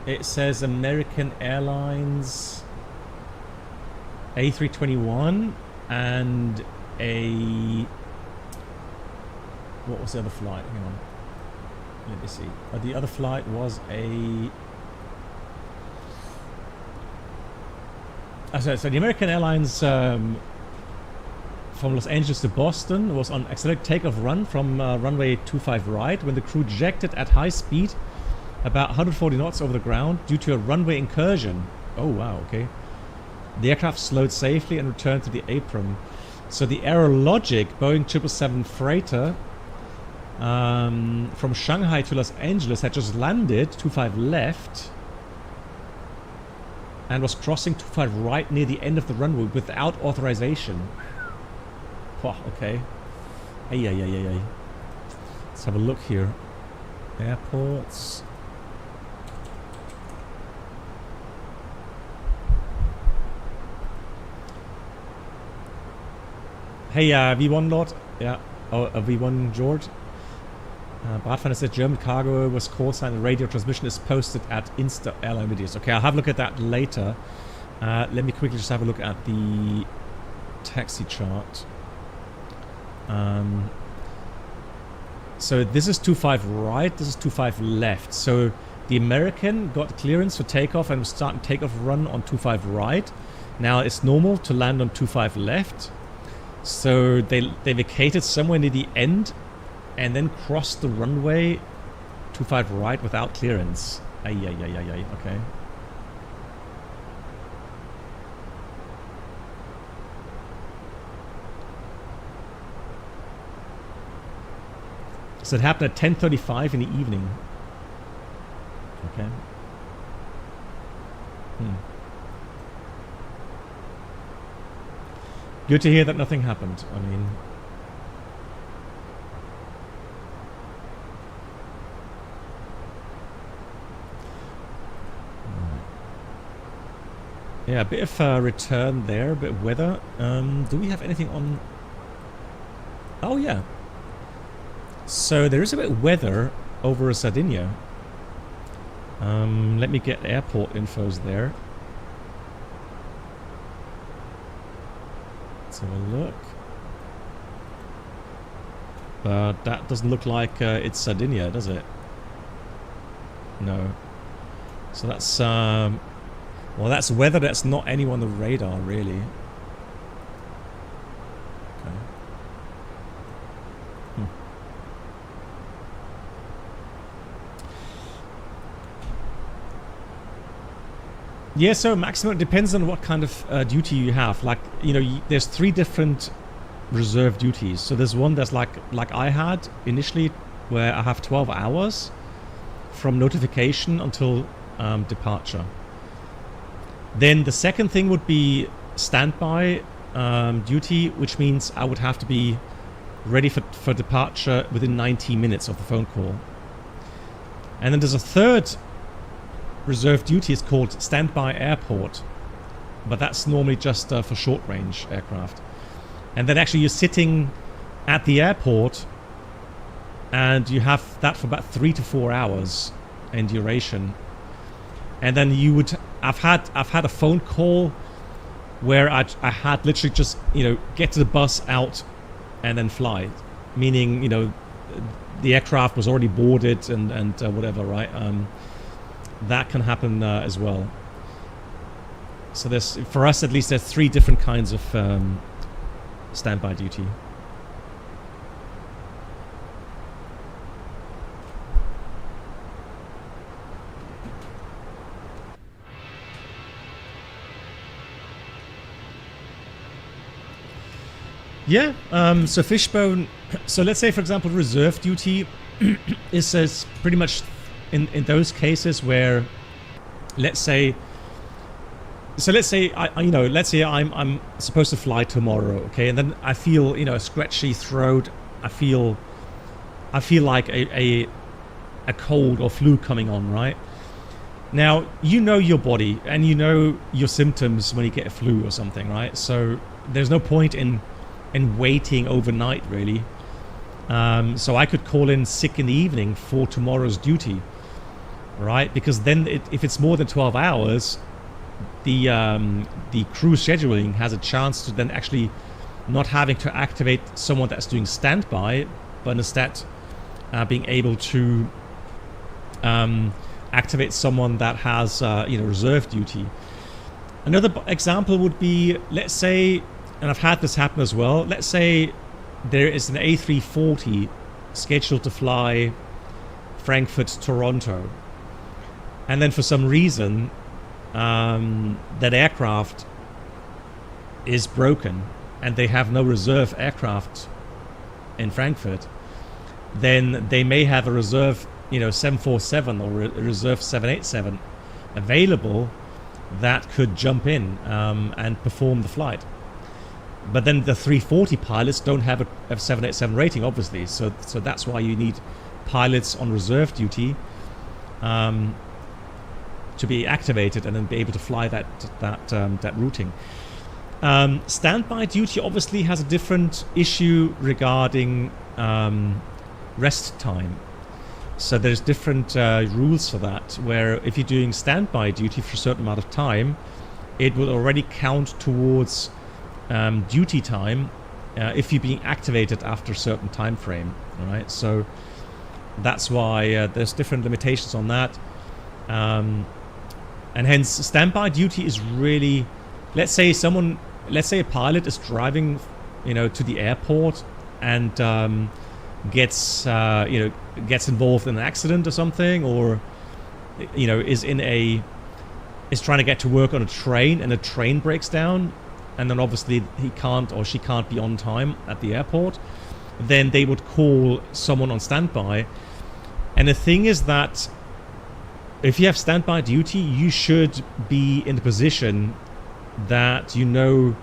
it says American Airlines A321 and a... what was the other flight? Hang on. Let me see. The other flight was a... so the American Airlines... from Los Angeles to Boston was on accelerated takeoff run from runway 25 right when the crew ejected at high speed about 140 knots over the ground due to a runway incursion. Oh wow, okay. The aircraft slowed safely and returned to the apron. So the aerologic Boeing 777 freighter from Shanghai to Los Angeles had just landed 25 left and was crossing 25 right near the end of the runway without authorization. Oh, okay. Ay. Let's have a look here. Airports. Hey, V1 Lord. Yeah. Oh, V1 George. Bradfinder said German cargo was call sign. The radio transmission is posted at Insta airline videos. Okay, I'll have a look at that later. Let me quickly just have a look at the taxi chart. So this is 25 right, this is 25 left. So the American got clearance for takeoff and was starting takeoff run on 25 right. Now it's normal to land on 25 left. So they vacated somewhere near the end and then crossed the runway 25 right without clearance. Ay, okay. So it happened at 10:35 in the evening. Okay. Good to hear that nothing happened. I mean, yeah, a bit of a return there, a bit of weather. Do we have anything on? Oh yeah. So there is a bit of weather over Sardinia. Let me get airport infos there. Let's have a look. But that doesn't look like it's Sardinia, does it? No. So that's well, that's weather that's not anywhere on the radar, really. Okay. Yeah, so maximum depends on what kind of duty you have. Like, you know, there's 3 different reserve duties. So there's one that's like I had initially, where I have 12 hours from notification until departure. Then the second thing would be standby duty, which means I would have to be ready for departure within 90 minutes of the phone call. And then there's a third reserve duty is called standby airport, but that's normally just for short range aircraft. And then actually you're sitting at the airport and you have that for about 3 to 4 hours in duration. And then you would I've had a phone call where I had literally just, you know, get to the bus, out, and then fly, meaning, you know, the aircraft was already boarded and whatever, right? That can happen as well. So there's, for us at least, there's 3 different kinds of standby duty. Yeah, so Fishbone, so let's say, for example, reserve duty is pretty much in those cases where, let's say let's say I'm supposed to fly tomorrow, okay, and then I feel, you know, a scratchy throat, I feel like a cold or flu coming on, right? Now, you know your body and you know your symptoms when you get a flu or something, right? So there's no point in waiting overnight, really. So I could call in sick in the evening for tomorrow's duty, right? Because then if it's more than 12 hours, the crew scheduling has a chance to then actually not having to activate someone that's doing standby, but instead being able to activate someone that has you know, reserve duty. Another example would be, let's say, and I've had this happen as well, let's say there is an A320 scheduled to fly Frankfurt to Toronto, and then for some reason that aircraft is broken and they have no reserve aircraft in Frankfurt, then they may have a reserve, 747 or a reserve 787 available that could jump in and perform the flight. But then the 340 pilots don't have a 787 rating, obviously, so that's why you need pilots on reserve duty to be activated and then be able to fly that routing. Standby duty obviously has a different issue regarding rest time. So there's different rules for that, where if you're doing standby duty for a certain amount of time, it will already count towards duty time if you're being activated after a certain time frame. All right, so that's why there's different limitations on that, and hence standby duty is really, let's say a pilot is driving, to the airport and gets involved in an accident or something, or is trying to get to work on a train and the train breaks down, and then obviously he can't or she can't be on time at the airport, then they would call someone on standby. And the thing is that if you have standby duty, you should be in the position that the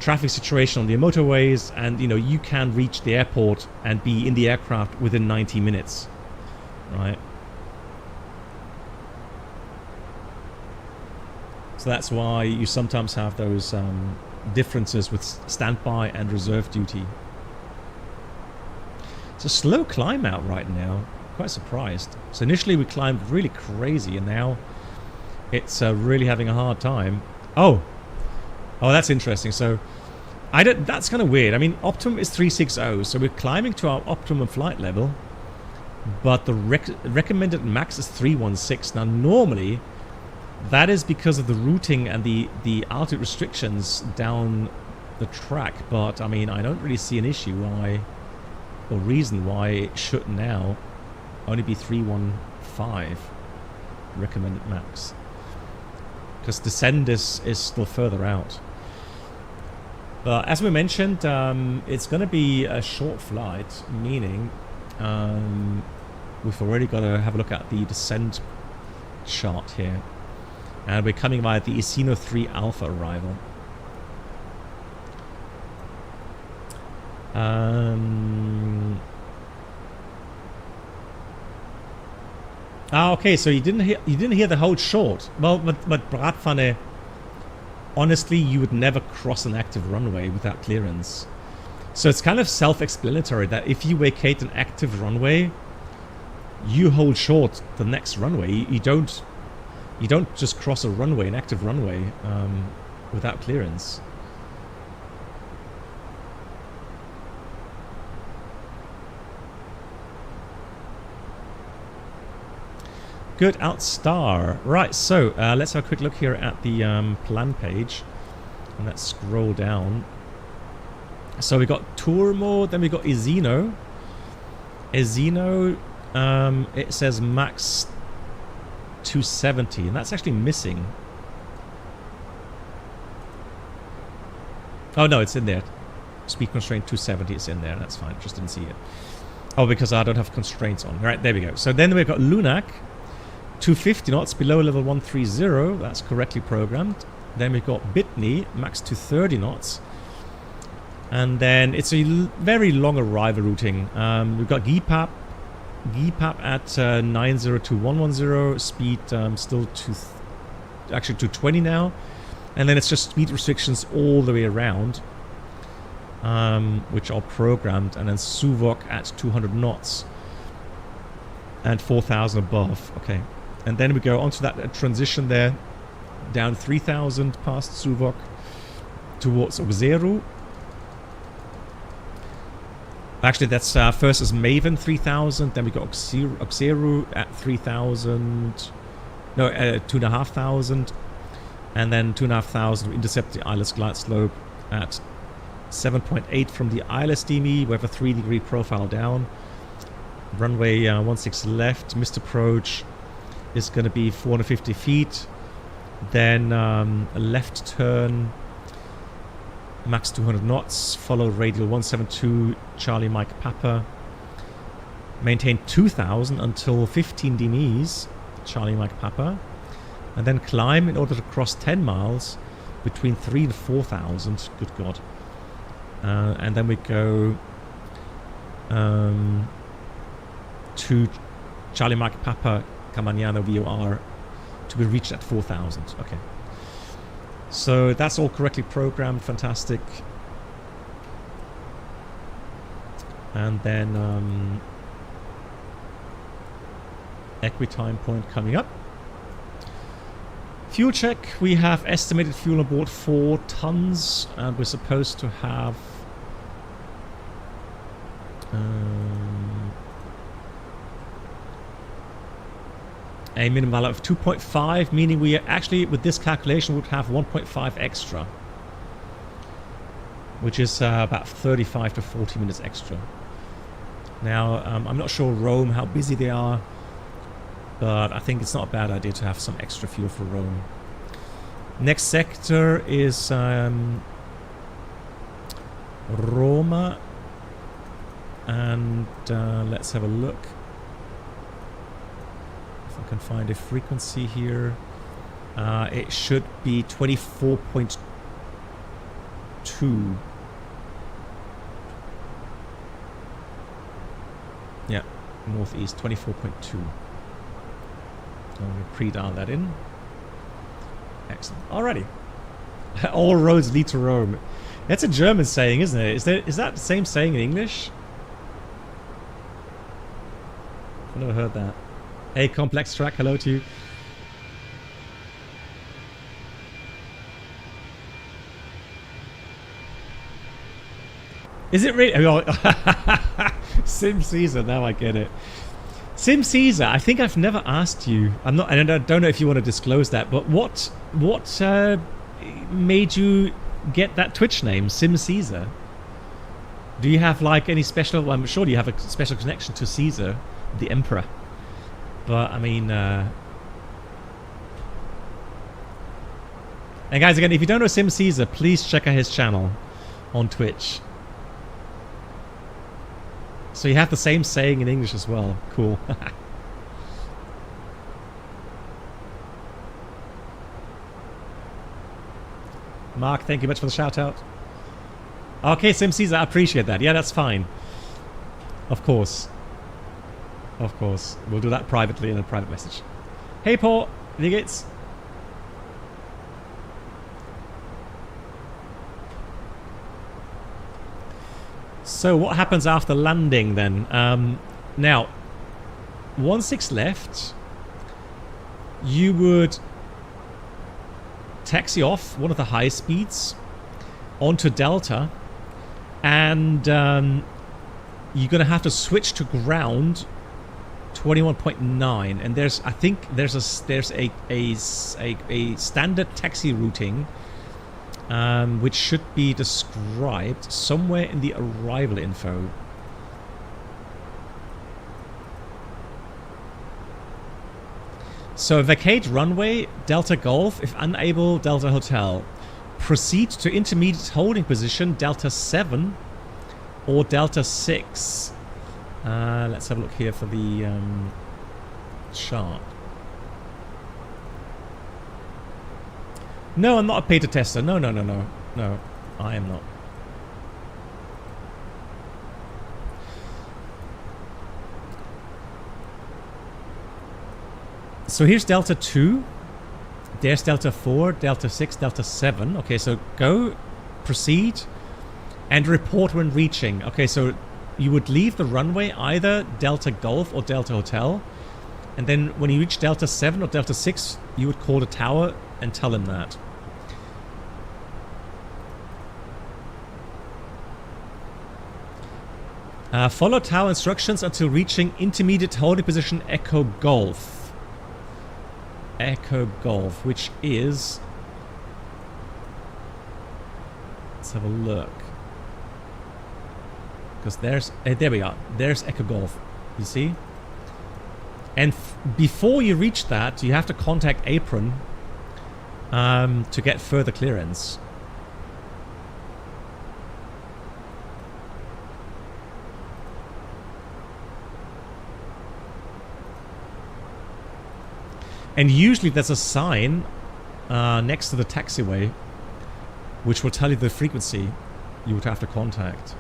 traffic situation on the motorways, and you can reach the airport and be in the aircraft within 90 minutes, right? So that's why you sometimes have those differences with standby and reserve duty. It's a slow climb out right now. Quite surprised. So initially we climbed really crazy, and now it's really having a hard time. Oh, that's interesting. So that's kind of weird. I mean, optimum is 360, so we're climbing to our optimum flight level, but the recommended max is 316. Now normally that is because of the routing and the altitude restrictions down the track, but I mean, I don't really see an issue or reason why it should now only be 315 recommended max, because descent is still further out. But as we mentioned, it's going to be a short flight, meaning we've already got to have a look at the descent chart here, and we're coming via the Isino 3 Alpha arrival. Okay, so you didn't hear the whole short. Well, but Bratpfanne, honestly, you would never cross an active runway without clearance. So it's kind of self-explanatory that if you vacate an active runway, you hold short the next runway. You don't just cross a runway, an active runway, without clearance. Good, Outstar. Right, so let's have a quick look here at the plan page, and let's scroll down. So we got tour mode, then we got Isino. Isino, it says max 270, and that's actually missing. Oh no, it's in there. Speed constraint 270 is in there. That's fine. Just didn't see it. Oh, because I don't have constraints on. Right, there we go. So then we've got Lunac. 250 knots below level 130, that's correctly programmed. Then we've got Bitney, max 230 knots. And then it's a very long arrival routing. We've got GPAP at 902110, speed still actually 220 now. And then it's just speed restrictions all the way around, which are programmed. And then Suvok at 200 knots and 4,000 above. Okay. And then we go onto that transition there, down 3,000 past Suvok towards Oxeru. Actually, that's first is Maven 3,000, then we got Oxeru at 3,000, no, 2,500, and then 2,500 we intercept the ILS glide slope at 7.8 from the ILS DME. We have a 3-degree profile down. Runway 16 left, missed approach is going to be 450 feet. Then a left turn Max 200 knots. Follow radial 172 Charlie Mike Papa. Maintain 2000 until 15 degrees Charlie Mike Papa. And then climb in order to cross 10 miles between 3 and 4,000. Good God. And then we go to Charlie Mike Papa Camagnano VOR to be reached at 4,000. Okay. So that's all correctly programmed. Fantastic. And then equitime point coming up. Fuel check. We have estimated fuel on board 4 tons, and we're supposed to have a minimum value of 2.5, meaning we actually, with this calculation, would have 1.5 extra, which is about 35 to 40 minutes extra. Now, I'm not sure Rome, how busy they are, but I think it's not a bad idea to have some extra fuel for Rome. Next sector is Roma, and let's have a look. If I can find a frequency here. It should be 24.2. Yeah, northeast, 24.2. I'm going to pre-dial that in. Excellent. Alrighty. All roads lead to Rome. That's a German saying, isn't it? Is that the same saying in English? I've never heard that. Hey, Complex Track, hello to you. Is it really? Oh, Sim Caesar, now I get it. Sim Caesar, I think I've never asked you. I don't know if you want to disclose that, but what made you get that Twitch name, Sim Caesar? Do you have like any special? Well, I'm sure you have a special connection to Caesar, the Emperor. But I mean, and guys, again, if you don't know Sim Caesar, please check out his channel on Twitch. So you have the same saying in English as well. Cool. Mark, thank you much for the shout out. Okay, Sim Caesar, I appreciate that. Yeah, that's fine. Of course. Of course. We'll do that privately in a private message. Hey, Paul. Wie geht's? So what happens after landing then? Now, 16 left, you would taxi off one of the high speeds onto Delta, and you're going to have to switch to ground 21.9, and there's, I think there's a standard taxi routing which should be described somewhere in the arrival info. So vacate runway Delta Golf, if unable Delta Hotel. Proceed to intermediate holding position Delta 7 or Delta 6. Let's have a look here for the chart. No, I'm not a beta tester. No, I am not. So here's Delta 2. There's Delta 4, Delta 6, Delta 7. Okay, so go, proceed, and report when reaching. Okay, so you would leave the runway either Delta Golf or Delta Hotel, and then when you reach Delta 7 or Delta 6, you would call the tower and tell him that. Follow tower instructions until reaching intermediate holding position Echo Golf. Echo Golf, which is... Let's have a look. Because there's... there we are. There's Echo Golf. You see? And before you reach that, you have to contact Apron to get further clearance. And usually there's a sign next to the taxiway which will tell you the frequency you would have to contact.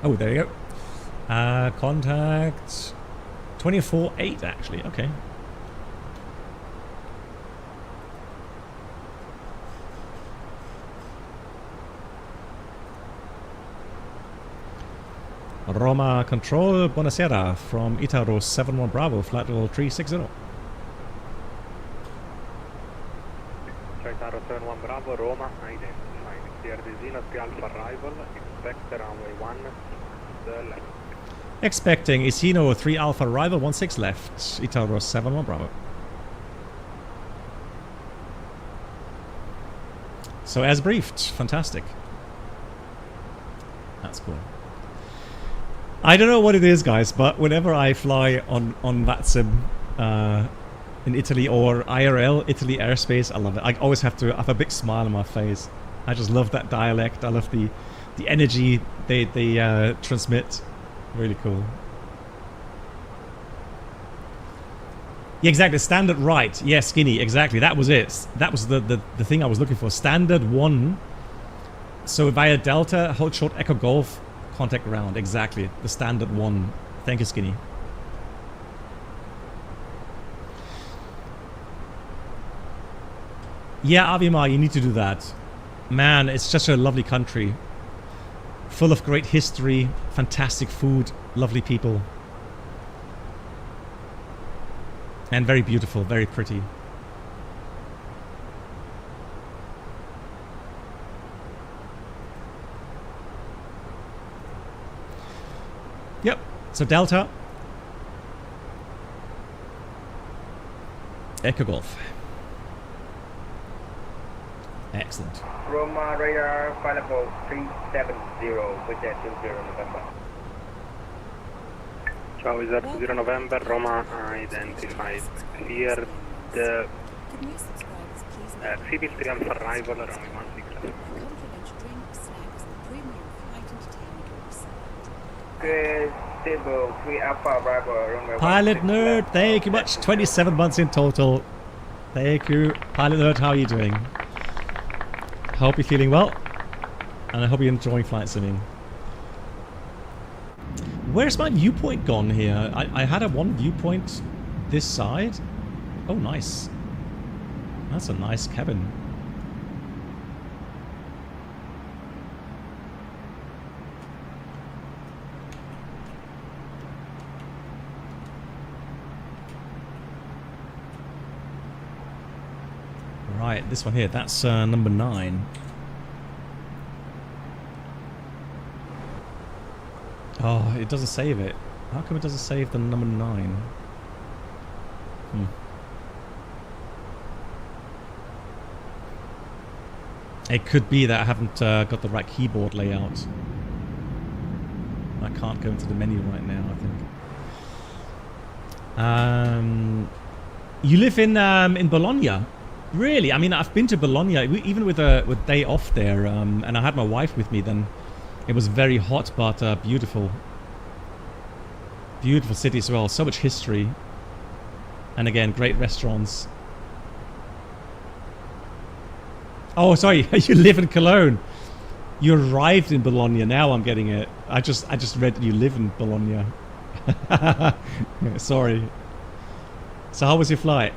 Oh, there you go. Contact 24.8 actually, okay. Roma Control, buonasera, from Itaro 71 Bravo, flight level 360.
Itaro 71 Bravo, Roma, identified. Clear the Zenith 3 Alpha arrival, expect runway 1, the left.
Expecting Isino 3 Alpha arrival, 16 left, Itaro 71 Bravo. So as briefed, fantastic. That's cool. I don't know what it is, guys, but whenever I fly on VATSIM in Italy or IRL, Italy airspace, I love it. I always have to have a big smile on my face. I just love that dialect. I love the energy they transmit. Really cool. Yeah, exactly. Standard right. Yeah, skinny. Exactly. That was it. That was the thing I was looking for. Standard 1. So via Delta, hold short Echo Golf. Contact ground, exactly. The standard 1. Thank you, Skinny. Yeah, Avimar, you need to do that. Man, it's such a lovely country. Full of great history, fantastic food, lovely people. And very beautiful, very pretty. Yep, so Delta. Echo Golf. Excellent.
Roma radar, flight level 370, with that 20 November.
Ciao, is that 0 November, Roma identified. Clear the Civil 3 Alpha arrival around 16.
Stable 3 Alpha arrival runway.
Pilot Nerd, thank you much. 27 months in total. Thank you. Pilot Nerd, how are you doing? Hope you're feeling well. And I hope you're enjoying flight simming. Where's my viewpoint gone here? I had a one viewpoint this side. Oh, nice. That's a nice cabin. Right, this one here, that's number 9. Oh, it doesn't save it. How come it doesn't save the number 9? It could be that I haven't got the right keyboard layout. I can't go into the menu right now, I think. You live in Bologna? Really? I mean, I've been to Bologna, even with day off there, and I had my wife with me then. It was very hot, but beautiful. Beautiful city as well. So much history. And again, great restaurants. Oh, sorry, you live in Cologne. You arrived in Bologna. Now I'm getting it. I just read that you live in Bologna. Sorry. So how was your flight?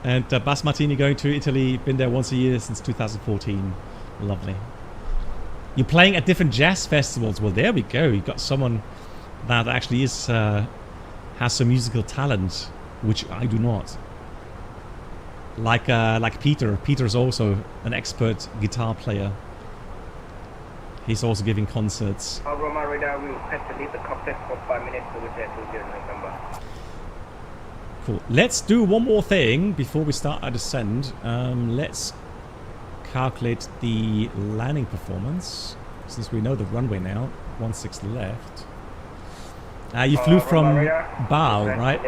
And Bas Martini going to Italy, been there once a year since 2014. Lovely. You're playing at different jazz festivals. Well, there we go. You got someone that actually is has some musical talent, which I do not. Like Peter. Peter's also an expert guitar player. He's also giving concerts.
Roma radar, we request to leave the cockpit for 5 minutes to with that 20 November.
Cool. Let's do one more thing before we start our descent. Let's calculate the landing performance, since we know the runway now. 16 left. You flew from Baal, right?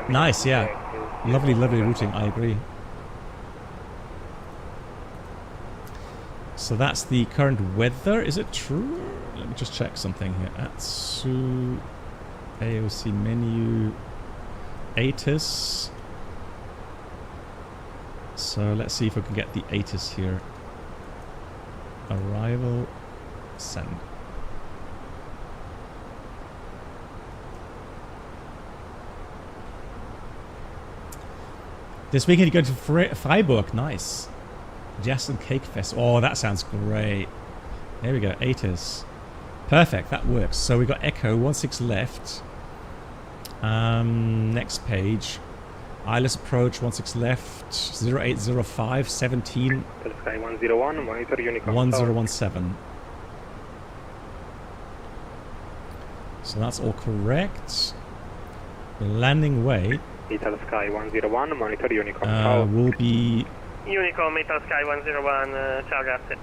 Nice, yeah. Lovely, lovely routing, I agree. So that's the current weather. Is it true? Let me just check something here. Atsu, AOC menu, ATIS. So let's see if we can get the ATIS here. Arrival, send. This weekend you go to Freiburg, nice. Jazz and Cake Fest. Oh, that sounds great. There we go, ATIS. Perfect, that works. So we got Echo 16 left. Next page. ILS approach 16 left. 0805 17.
Sky 101, monitor Unicom.
1017. So that's all correct. Landing weight.
Ital Sky 101, monitor Unicom.
Will be.
Unicom, Ital Sky 101, ciao, grazie.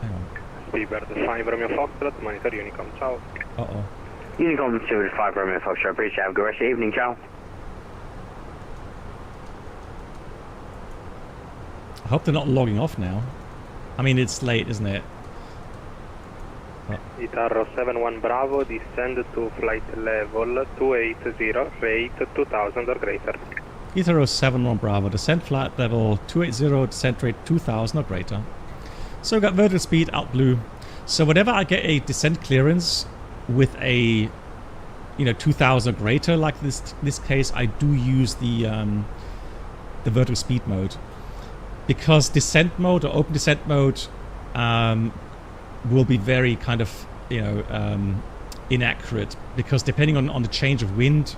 Hang on.
Speedbird 5 Romeo Foxtrot, monitor Unicom, ciao.
Uh-oh.
Unicom 5 Romeo Foxtrot, appreciate it. Have a good rest of the evening, ciao.
I hope they're not logging off now. I mean, it's late, isn't it?
Itaro 71 Bravo, descend to flight level 280, rate 2000 or greater.
Itaro 71 Bravo, descent flight level 280, descent rate 2000 or greater. So we've got vertical speed out blue. So whenever I get a descent clearance with a 2000 or greater, like this case, I do use the vertical speed mode. Because descent mode or open descent mode will be very kind of, inaccurate. Because depending on the change of wind,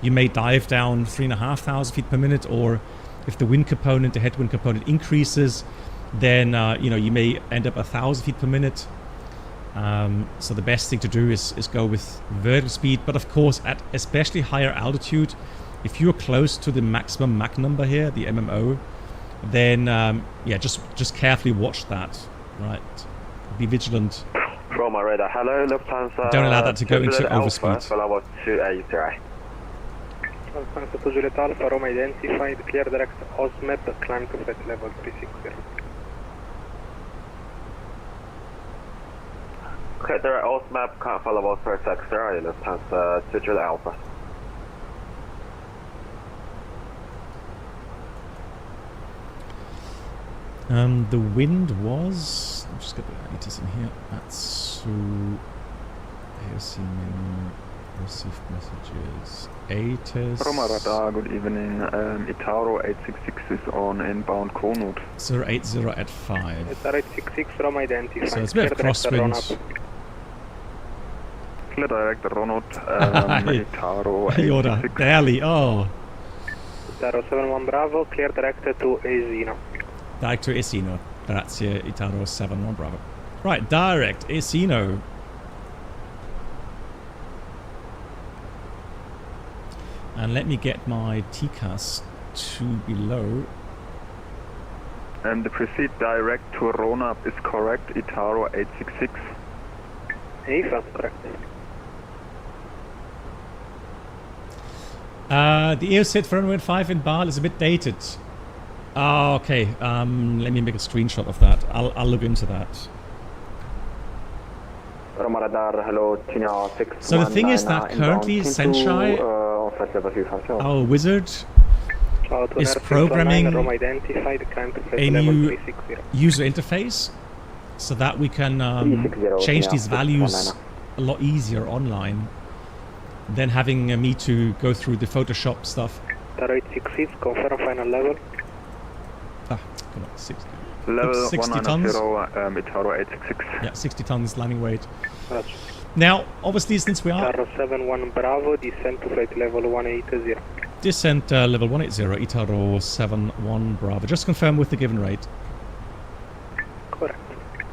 you may dive down 3,500 feet per minute, or if the wind component, the headwind component increases, then, you may end up 1,000 feet per minute. So the best thing to do is go with vertical speed. But of course, at especially higher altitude, if you're close to the maximum Mach number here, the MMO, then just carefully watch that, right? Be vigilant.
Roma radar, hello, Lufthansa.
Don't allow that to go into overspeed.
Follow 280. Lufthansa to Juliet Alpha, Roma identified, clear direct OSMEP, climb to flight level 360. Okay, direct OSMEP, can't follow for a sec, sir, Lufthansa to Juliet Alpha.
The wind was. I'll just get the ATIS in here. That's AOC menu. Received messages. ATIS.
Roma radar, good evening. Itaro 866 is on inbound Konut.
080 at 5.
Itaro 866, Roma identified.
So it's a bit of crosswind.
Clear direct Ronut. Itaro 866.
Barely. Oh.
Itaro 71 Bravo, clear direct to Asino.
Direct to Asino. Grazie, Itaro 71 Bravo. Right, direct Asino. And let me get my TCAS to below.
And the proceed direct to Ronab is correct, Itaro 866.
Eva, correct.
The EOSIT for runway 5 in Baal is a bit dated. Oh, okay. Let me make a screenshot of that. I'll look into that. So the thing is that currently Senshai, our wizard, is programming a new user interface so that we can change these values a lot easier online than having me to go through the Photoshop stuff.
866, confirm final level.
Ah, come on, 60.
Level
60 tons.
Itaro 866.
Yeah, 60 tons landing weight. Now, obviously, since we are...
Itaro 71 Bravo, descent to flight level 180.
Descent level 180, Itaro 71 Bravo. Just confirm with the given rate.
Correct.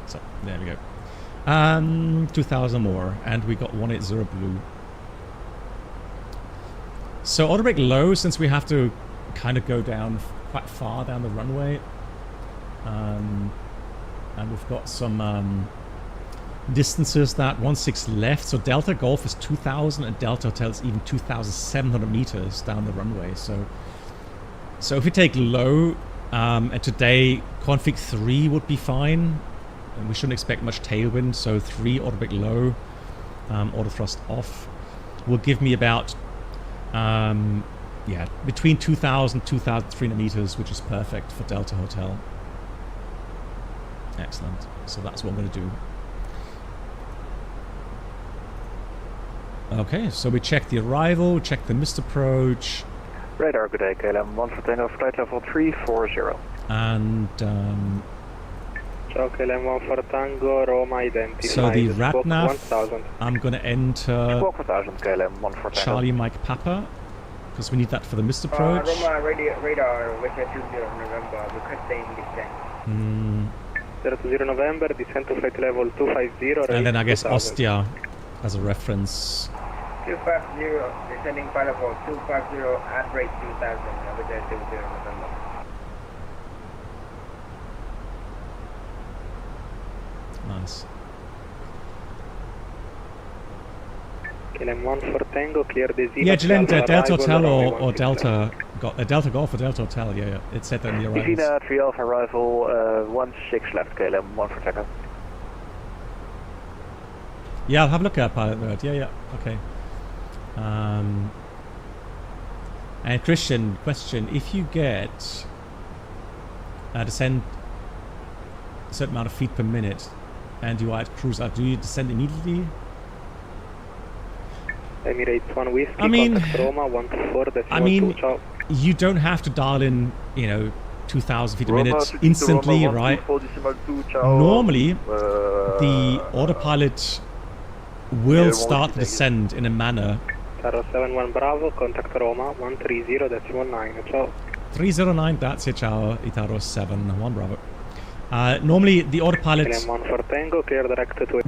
So, there we go. 2,000 more, and we got 180 blue. So, auto brake low, since we have to kind of go down quite far down the runway. And we've got some distances that 16 left. So Delta Golf is 2,000 and Delta Hotel is even 2,700 meters down the runway. So if we take low, and today config 3 would be fine. And we shouldn't expect much tailwind. So 3 automatic low, auto thrust off will give me about, yeah, between 2,000 2,300 meters, which is perfect for Delta Hotel. Excellent. So that's what I'm going to do. Okay, so we check the arrival, check the missed approach.
Radar, good day, KLM 1 for Tango, flight level 340.
And,
Ciao, KLM 1 for Tango, Roma identified.
so the RATNAV, I'm going to enter
Squawk 1000, KLM 1 for Tango.
Charlie Mike Papa, because we need that for the missed approach.
Roma radar, Western 20 November, requesting descent.
020 November, descent to flight level 250.
And then I guess
2000.
Ostia as a reference.
250, descending flight level 250 at rate 2000, Western 20 November.
Nice.
KLM 1 for Tango, clear the zero.
Yeah, Gillen, Delta
arrival,
Hotel
runway
or Delta, Delta Golf or Delta Hotel, yeah, it said that in the arrivals.
Tina 3 Alpha arrival, 16 left, KLM 1 for Tango.
Yeah, I'll have a look at pilot mode. Yeah, okay. And Christian, question: if you get descend a certain amount of feet per minute, and you are at cruise, do you descend immediately?
Emirates 1 Whiskey,
I mean,
contact Roma 124,
I mean,
ciao.
you don't have to dial in, 2,000 feet a minute instantly, right? Normally, the autopilot will start the descent in a manner.
071 Bravo, contact Roma 130.9, ciao.
309, that's it, ciao, Itaro 71 Bravo. Normally, the autopilot
KLM 1 for Tango, clear direct to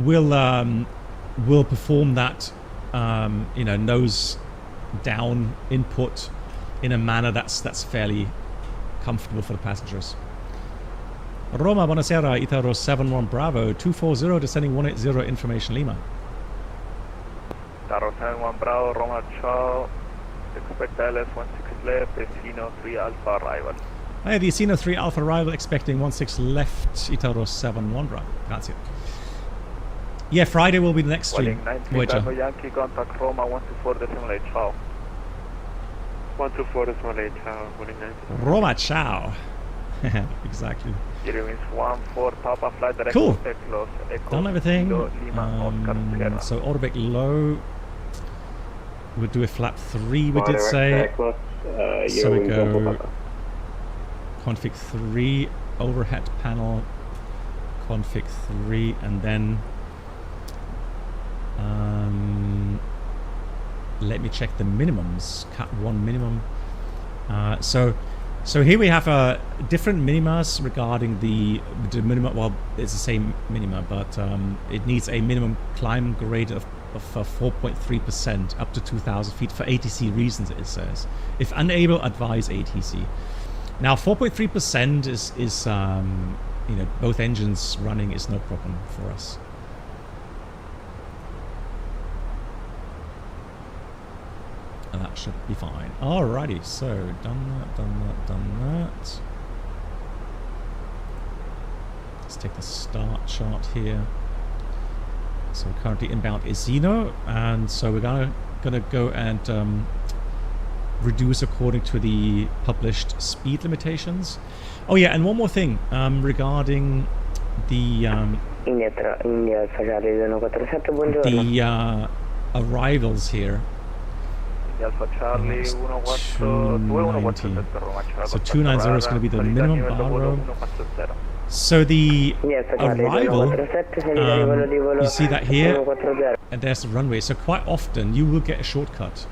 will perform that, nose down input in a manner that's fairly comfortable for the passengers. Roma, buonasera, Itaro 71 Bravo, 240, descending 180, information Lima.
Itaro 71 Bravo, Roma, ciao. Expect ILS 16 left, Esino 3 Alpha arrival.
Hey, the Esino 3 Alpha arrival, expecting 16 left, Itaro 71 Bravo. Grazie. Yeah, Friday will be the next stream.
Yankee, contact Roma 124 decimal 8, ciao. 124 decimal 8, ciao.
Roma, ciao. Exactly.
Remains 14 Papa flight direct.
Cool.
Echo,
Done everything.
Lima,
so autobake low. We'll do a flap 3, we did say. So we go config 3, overhead panel, config 3, and then let me check the minimums. Cat 1 minimum. So here we have different minimas regarding the minimum. Well, it's the same minima, but it needs a minimum climb grade of 4.3% up to 2,000 feet for ATC reasons, it says. If unable, advise ATC. Now 4.3% is both engines running is no problem for us. And that should be fine. Alrighty, so done that. Let's take the start chart here. So we're currently inbound Esino, and so we're gonna go and reduce according to the published speed limitations. Oh yeah, and one more thing regarding the arrivals here.
Alpha Charlie
290. So 290 is going to be the minimum bar row. So the arrival, you see that here, and there's the runway. So quite often you will get a shortcut.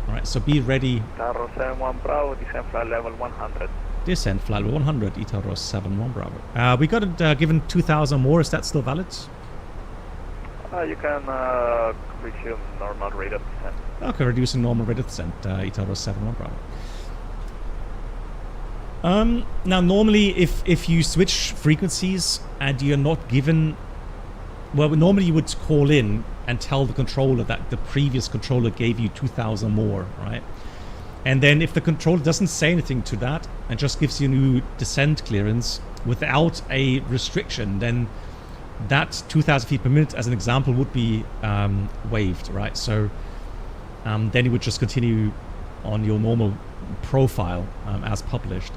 All right, so be ready.
Itaro 71 Bravo, descent flight level 100.
Descent flight level 100, Itaro 71 Bravo. We got it given 2,000 more. Is that still valid?
You can resume normal rate of descent.
Okay, reducing normal rate of descent, Itaro 71 Bravo. Now, normally, if you switch frequencies and you're not given well, normally you would call in and tell the controller that the previous controller gave you 2,000 more, right? And then if the controller doesn't say anything to that and just gives you new descent clearance without a restriction, then that 2,000 feet per minute, as an example, would be waived, right? So then you would just continue on your normal profile as published.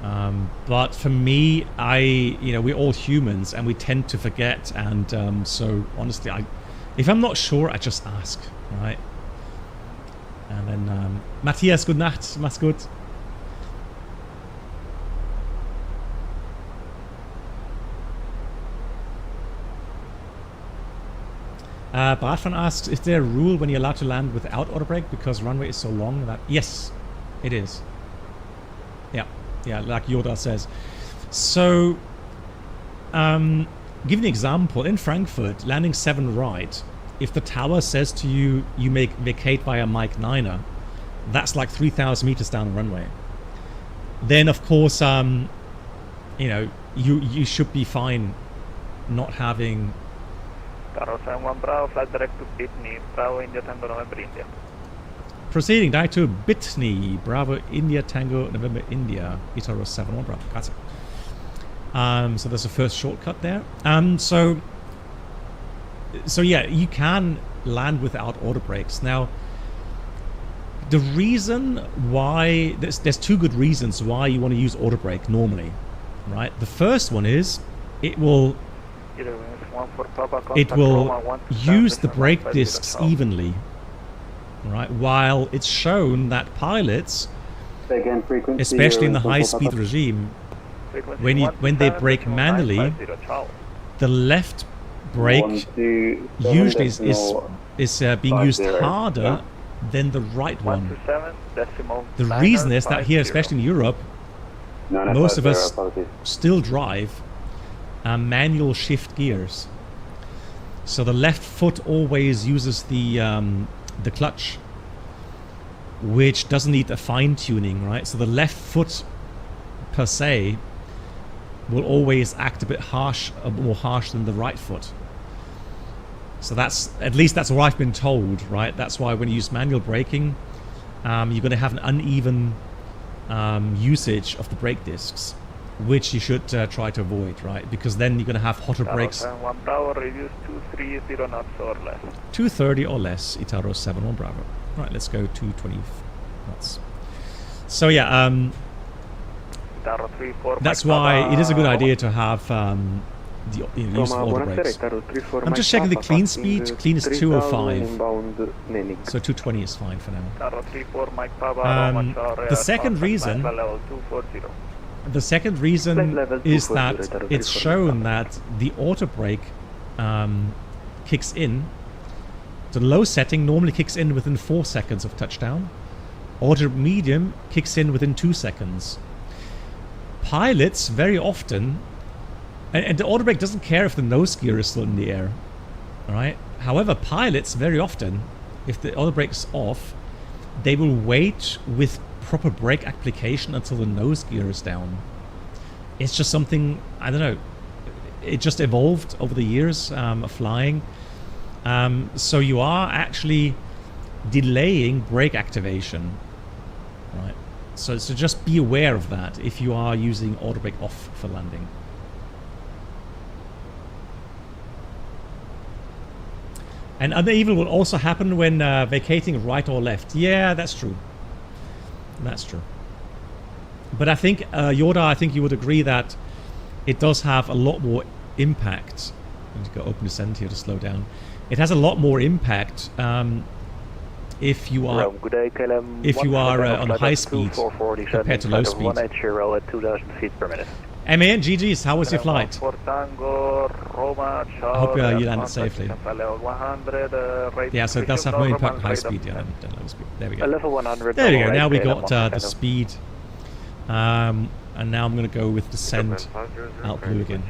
But for me, we're all humans and we tend to forget, and so honestly, if I'm not sure, I just ask, right? And then Matthias, good Nacht, mach's gut. Bradfan asks, is there a rule when you're allowed to land without auto brake because runway is so long that... Yes, it is. Yeah, like Yoda says. So, give an example. In Frankfurt, landing 7 right, if the tower says to you, you make vacate via Mike 9er, that's like 3,000 meters down the runway. Then, of course, you should be fine not having...
Flight direct to Pitney, Bravo India Tango November India.
Proceeding direct to Bitney, Bravo India Tango November India, Itaro 71 Bravo. Got it. So there's a first shortcut there. So yeah, you can land without auto brakes. Now, the reason why there's 2 good reasons why you want to use auto brake normally, right? The first one is it will use the brake discs evenly, right? While it's shown that pilots, especially in the high-speed regime, when they brake manually, the left brake usually is being used harder than the right one. The reason is that here, especially in Europe, most of us still drive manual shift gears. So the left foot always uses the clutch, which doesn't need a fine-tuning, right? So the left foot per se will always act a bit more harsh than the right foot. So that's, at least that's what I've been told, right? That's why when you use manual braking, you're going to have an uneven usage of the brake discs, which you should try to avoid, right? Because then you're going to have hotter brakes.
1 Bravo, reduce 230 knots or less.
230 or less, Itaro 71 Bravo. Right, let's go 220 knots. So yeah, that's why it is a good idea to have the use of auto brakes. I'm just checking the clean speed. Clean is 205. So 220 is fine for now. The second reason is that it's shown that the auto brake kicks in. The low setting normally kicks in within 4 seconds of touchdown. Auto medium kicks in within 2 seconds. Pilots very often, and the auto brake doesn't care if the nose gear is still in the air, right? However, pilots very often, if the auto brake's off, they will wait with proper brake application until the nose gear is down. It's just something, I don't know, it just evolved over the years of flying. So you are actually delaying brake activation, right? So just be aware of that if you are using auto brake off for landing. And uneven will also happen when vacating right or left. Yeah, that's true. That's true. But I think, Yoda, I think you would agree that it does have a lot more impact. I need to go open descent here to slow down. It has a lot more impact if you are on high speed compared to low speed.
180 at 2,000 feet per minute.
MAN, GG's, how was your flight? I hope you landed safely. Yeah, so it does have more impact high speed than low speed. There we go.
Level 100.
There we go. Now we got the speed. And now I'm going to go with descent out blue again.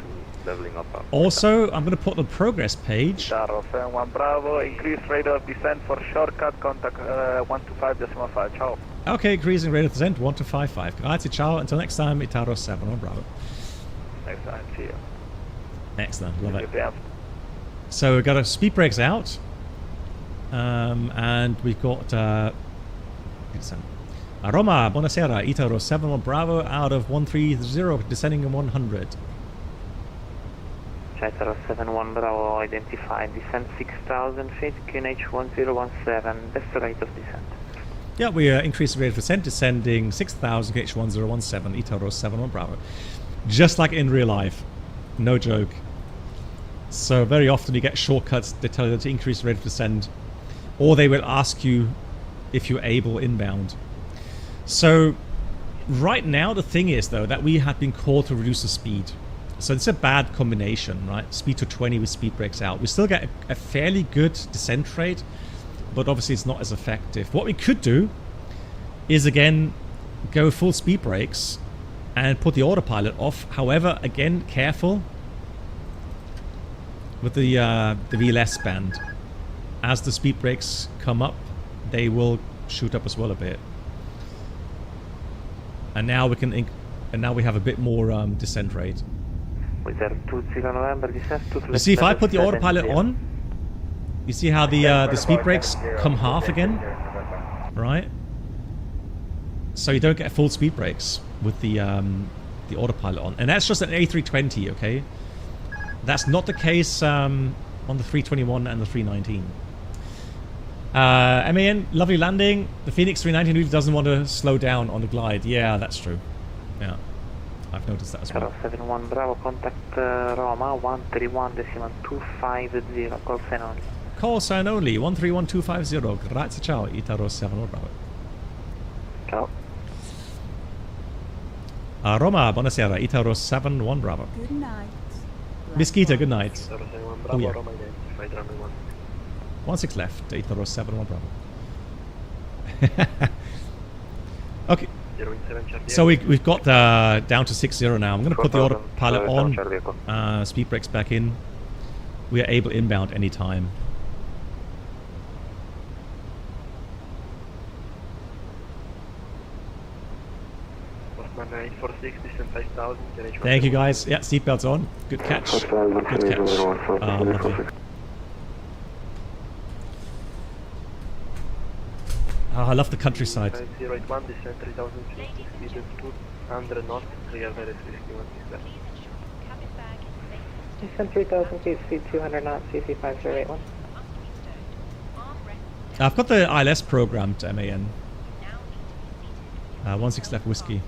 Also, I'm going to put the progress page.
1 Bravo, increase rate of descent for shortcut, contact 125.5. Ciao.
Okay, increasing rate of descent 1255. Grazie, ciao. Until next time, Itaro 71 Bravo.
Next time, see you.
Excellent, love it. So we've got our speed brakes out. And we've got Roma, buonasera, Itaro 71 Bravo out of 130, descending in 100.
Itaro 71 Bravo identified, descent 6,000 feet, QNH 1017, that's the rate of descent.
Yeah, we increased the rate of descent, descending 6,000 QNH 1017, Itaro 71 Bravo. Just like in real life, no joke. So very often you get shortcuts, they tell you to increase the rate of descent, or they will ask you if you're able inbound. So right now the thing is though that we have been called to reduce the speed. So it's a bad combination, right? Speed to 20 with speed brakes out. We still get a fairly good descent rate, but obviously it's not as effective. What we could do is again go full speed brakes and put the autopilot off. However, again, careful with the VLS band. As the speed brakes come up, they will shoot up as well a bit. And now we can, and now we have a bit more descent rate. You see, if I put the autopilot on, you see how the speed brakes come half again, right? So you don't get full speed brakes with the autopilot on, and that's just an A320, okay? That's not the case on the 321 and the 319. MAN, lovely landing. The FENIX 319 really doesn't want to slow down on the glide. Yeah, that's true. Yeah, I've noticed that as well.
71 Bravo, contact Roma 131.250, call sign only.
Call sign only, 131250. Grazie, ciao, Itaro 71 Bravo.
Ciao.
Roma, buonasera, Itaro 71 Bravo.
Good night.
Miskita, good night. Oh, yeah.
Roma identified, runway
16 left, Itaro 71 Bravo. Okay. So we've got down to 60 now. I'm going to put the autopilot on, speed brakes back in. We are able inbound anytime. Thank you guys. Yeah, seatbelts on. Good catch. Good catch. I love the countryside.
081, descent 3000 feet, speed of 200 knots, clear very swiftly 167.
Descent 3000 feet, speed 200 knots, CC 5081.
I've got the ILS programmed, MAN. 16 left whiskey.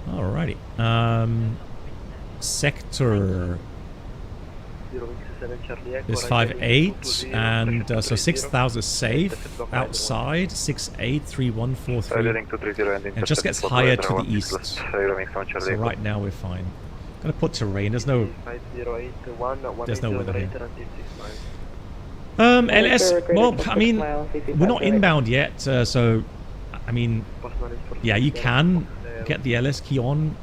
Alrighty. Sector is 58 and so 6,000 safe outside, 683143. It just gets higher to the east. So right now we're fine. Gonna put terrain. There's no weather here. LS. Well, I mean, we're not inbound yet, so I mean, yeah, you can get the LS key on.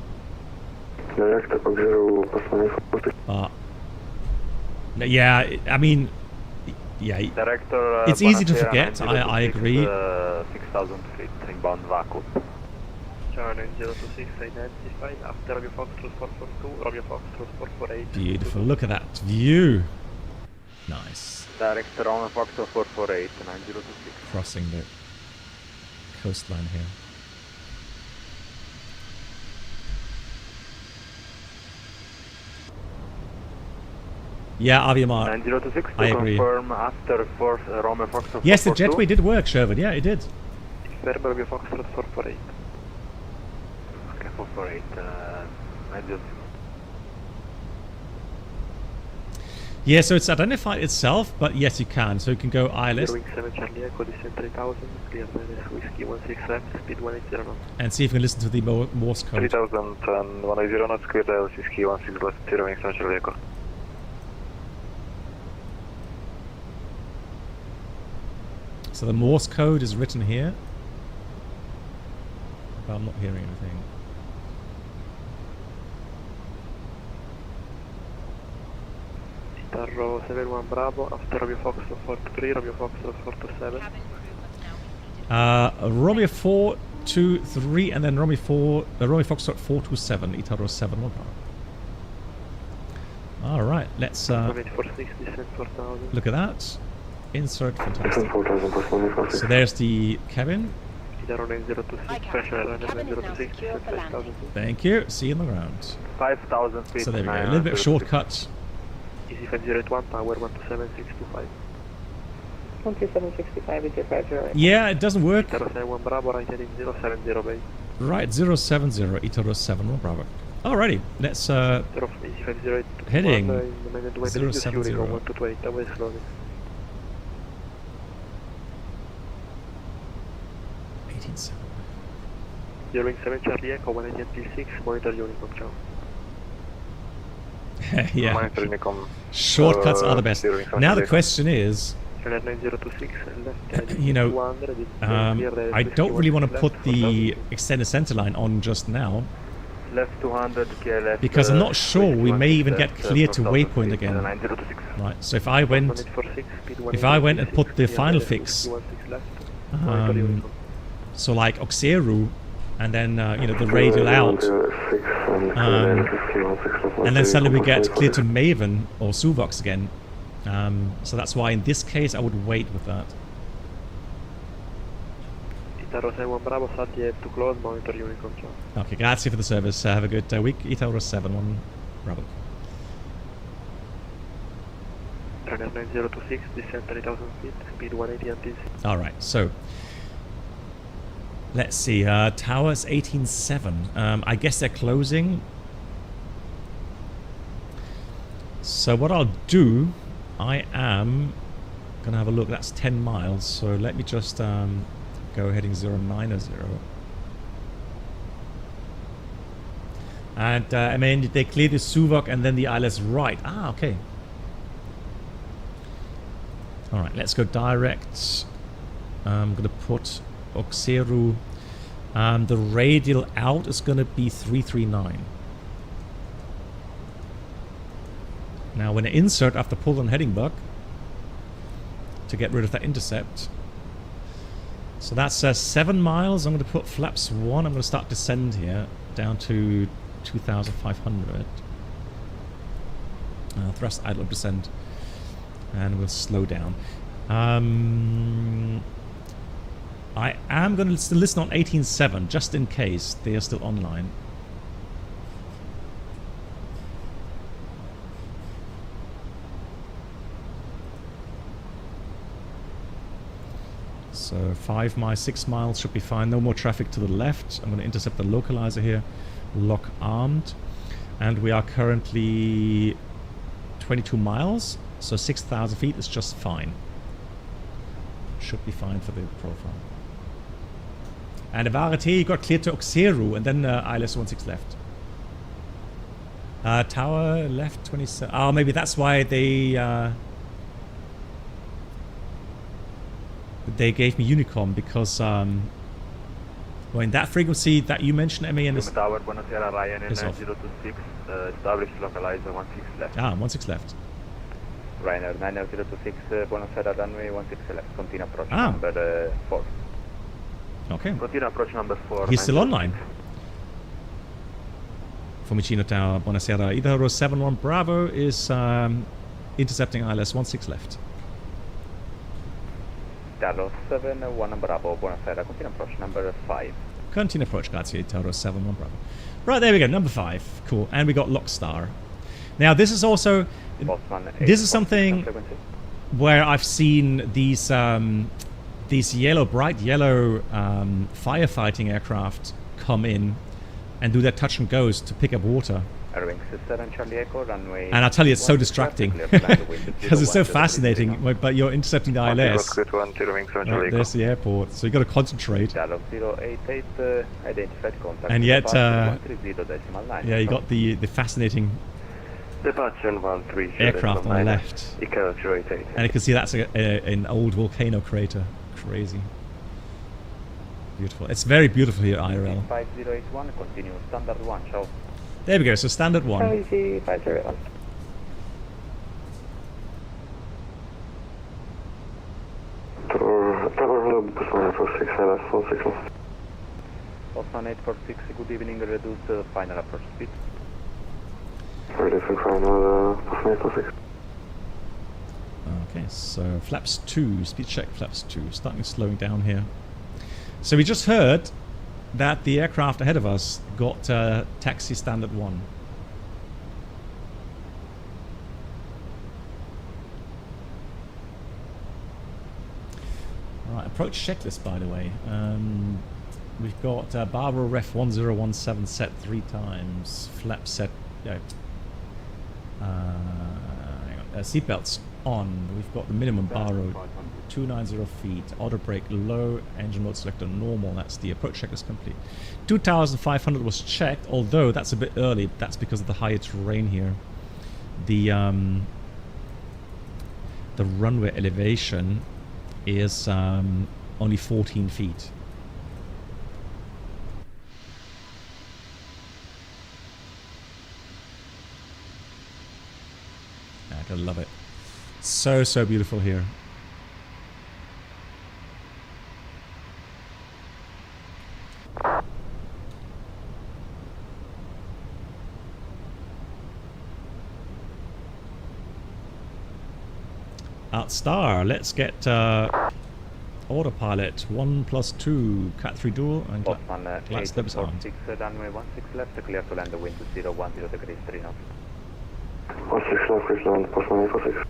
Yeah, I mean, yeah, it's easy to forget. I agree.
6,000 feet inbound vacuum.
Charlie 026 identified after Romeo Foxtrot 442, Romeo Foxtrot 448.
Beautiful. Look at that view. Nice.
Direct Romeo Foxtrot 448 9026.
Crossing the coastline here. Yeah, Aviamar.
9026 to
I agree.
confirm after Romeo Foxtrot.
Yes, the jetway did work, Sherwood. Yeah, it did.
Verbo Romeo Foxtrot 448.
Okay, 448. I just.
Yeah, so it's identified itself, but yes, you can. So you can go ILS.
7 Charlie Echo, descent 3000, clear whiskey 16 left, speed 180 knots.
And see if you can listen to the Morse code.
3000 and 180 knots, clear whiskey 16 left, 7 Charlie Echo.
So the Morse code is written here, but I'm not hearing anything.
Tarro 71 Bravo, after Romeo Foxtrot 43, Romeo Foxtrot 427.
Romeo 4 2, 3, and then Romeo Foxtrot 427, Itaro 7, 1 Bravo. All right, let's look at that. Insert, fantastic. So there's the cabin. Thank you. See you on the ground.
5,000 feet.
So there we go. A little bit of shortcut.
Easy 501, power 127.625.
127.65 is your 50.
Yeah, it doesn't work.
Itaro 1 Bravo, right heading 070 base.
Right, 070, Itaro 7, 1 Bravo. Alrighty, let's heading 070. 18.7.
Wing 7 Charlie Echo 180 6, monitor Unicom, ciao.
Yeah, shortcuts are the best. Now the question is, you know, I don't really want to put the extended center line on just now,
Left 200, left,
because I'm not sure we may even get clear to waypoint again. Right, so if I went and put the final fix, so like Oxeru, and then you know, the radial out, and then suddenly we get clear to Maven or Suvox again. So that's why in this case I would wait with that. Okay, grazie for the service. Have a good week. Itaro 7-1 Bravo.
Runner 9026, descent 30,000 feet, speed 180 until.
Alright, so let's see. Towers 18.7. I guess they're closing. So what I'll do, I am gonna have a look. That's 10 miles. So let me just go heading 090. And I mean, they clear the Suvok and then the ILS right. Ah, okay. Alright, let's go direct. I'm going to put Oxeru. The radial out is going to be 339. Now, when I insert after pull on heading bug to get rid of that intercept. So that's 7 miles. I'm going to put flaps 1. I'm going to start descend here down to 2,500. Thrust idle descent. And we'll slow down. I am going to still listen on 18.7 just in case they are still online. So 5 miles, 6 miles should be fine. No more traffic to the left. I'm going to intercept the localizer here. Lock armed. And we are currently 22 miles. So 6,000 feet is just fine. Should be fine for the profile. And Varete got cleared to Oxeru and then ILS 16 left. Tower left 27. Oh, maybe that's why they gave me Unicom, because well, in that frequency that you mentioned, MAN is
Tower, buonasera, Ryan in 9026, established localizer 16 left.
Ah, 16 left.
Ryanair 9026, buonasera, runway 16 left, continue approach
Ah.
number 4.
Okay.
Continue approach number 4.
He's still online. Fiumicino Tower, buonasera. Itaro 7-1 Bravo is intercepting ILS 16 left.
Itaro 7-1 Bravo, buonasera, continue approach number 5.
Continue approach, grazie, Itaro 7-1 Bravo. Right, there we go, number 5. Cool. And we got Lockstar. Now, this is also... This is something where I've seen these yellow, bright yellow firefighting aircraft come in and do their touch and goes to pick up water. And I tell you, it's so distracting because it's so fascinating. But you're intercepting the ILS. Right, there's the airport, so you got to concentrate. And yet, yeah, you got the fascinating aircraft on the left, and you can see that's an old volcano crater. Crazy, beautiful. It's very beautiful here, IRL.
5081, continue standard 1. Ciao.
There we go. So standard 1.
5081.
1846, good evening, reduce final approach speed.
Ready for final, 1846.
Okay, so flaps 2, speed check flaps 2, starting slowing down here. So we just heard that the aircraft ahead of us got taxi standard 1. Right, approach checklist by the way. We've got Barbara Ref 1017 set 3 times, flap set, seatbelts on. We've got the minimum bar road 290 feet, auto brake low, engine mode selector normal. That's the approach checklist complete. 2500 was checked, although that's a bit early. That's because of the higher terrain here. The runway elevation is only 14 feet. I gotta love it. So beautiful here. Star, let's get autopilot 1+2 Cat 3 dual and glide slip is on.
6 runway 16 left, clear to land the wind 010 degrees 3 knots.
16 left, please land, post 1846.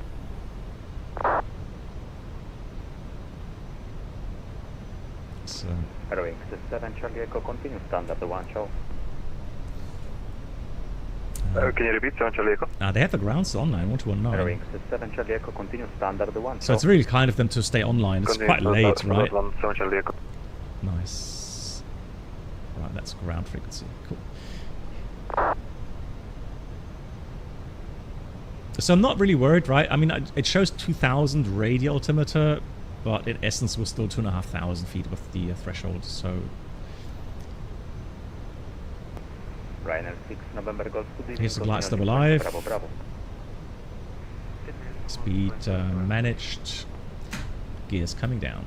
So,
Airwing 7 Charlie Echo, continue standard 1 show.
Can you repeat, 7 Charlie Echo?
they have the ground still online, 1219.
Airwing 7 Charlie Echo, continue standard 1
So it's really kind of them to stay online. It's quite late, right?
7 Charlie Echo.
Nice. Right, that's ground frequency. Cool. So I'm not really worried, right? I mean, it shows 2000 radial altimeter, but in essence we're still 2,500 feet above the threshold, so...
Ryanair 6 November Golf.
Here's the glide stub alive.
Bravo, bravo.
Speed managed. Gears coming down.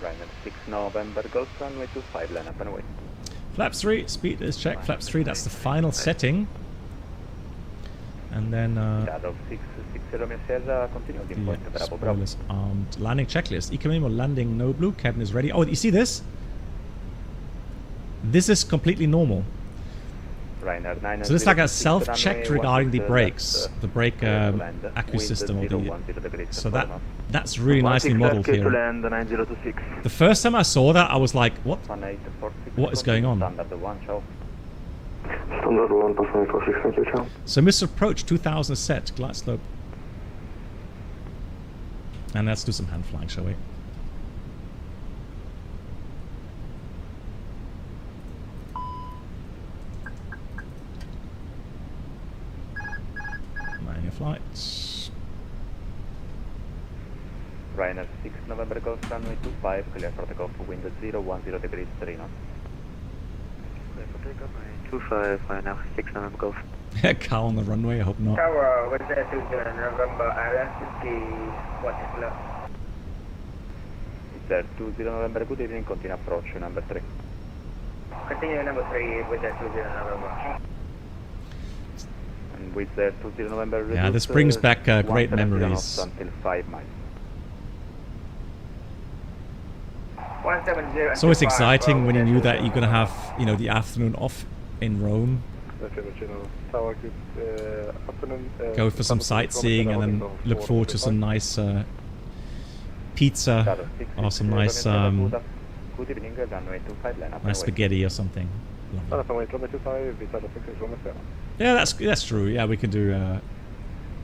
Ryanair 6 November Golf, runway 25, line up and away.
Flaps 3, speed is checked. Flaps 3, that's the final setting. And then spoilers armed. Landing checklist. Economical landing, no blue. Cabin is ready. Oh, you see this? This is completely normal. So this is like a self-check regarding the brakes, the brake accu system. Or the, so that's really nicely modeled here. The first time I saw that, I was like, what? What is going on?
Standard 1, post 1846, thank you, ciao.
So Mr. Approach 2000 set, glide slope. And let's do some hand flying, shall we? Manual flight.
Ryanair 6 November Golf, runway 25, clear for takeoff, wind 010 degrees 3 knots.
25, Ryanair 6 November Golf.
Cow on the runway, I hope not.
Tower, what's that to November Island 50, what is left?
Is there 20 November, good evening, continue approach, number 3.
Continue number 3 with that 20 November.
And with the 20 November,
yeah, this brings back great memories.
Until 5 miles.
It's always exciting when you knew that you're gonna have, you know, the afternoon off in Rome. Go for some sightseeing and then look forward to some nice pizza or some nice nice spaghetti or something. Yeah, that's true. Yeah, we could do.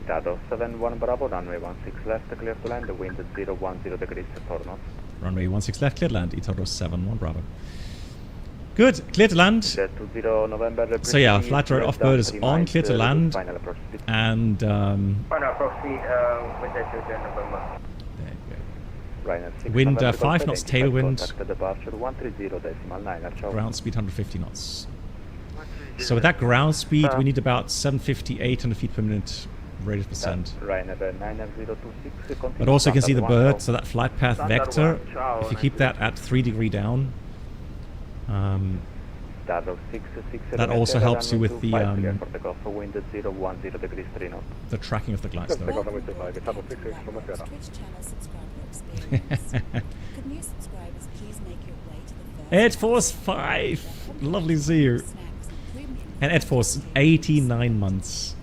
Dado 71 Bravo, runway 16 left, clear to land, the wind 010 degrees 4 knots.
Runway 16 left, clear to land, Itaro 71 Bravo. Good, clear to land. So yeah, flight radar off-bird is on, clear to land, and wind 5 knots tailwind, ground speed 150 knots. So with that ground speed, we need about 750, 800 feet per minute rate of descent. But also you can see the bird, so that flight path vector, if you keep that at 3° down, that also helps you with the tracking of the glide slope. Ed Force 5, lovely to see you. And Ed Force, 89 months.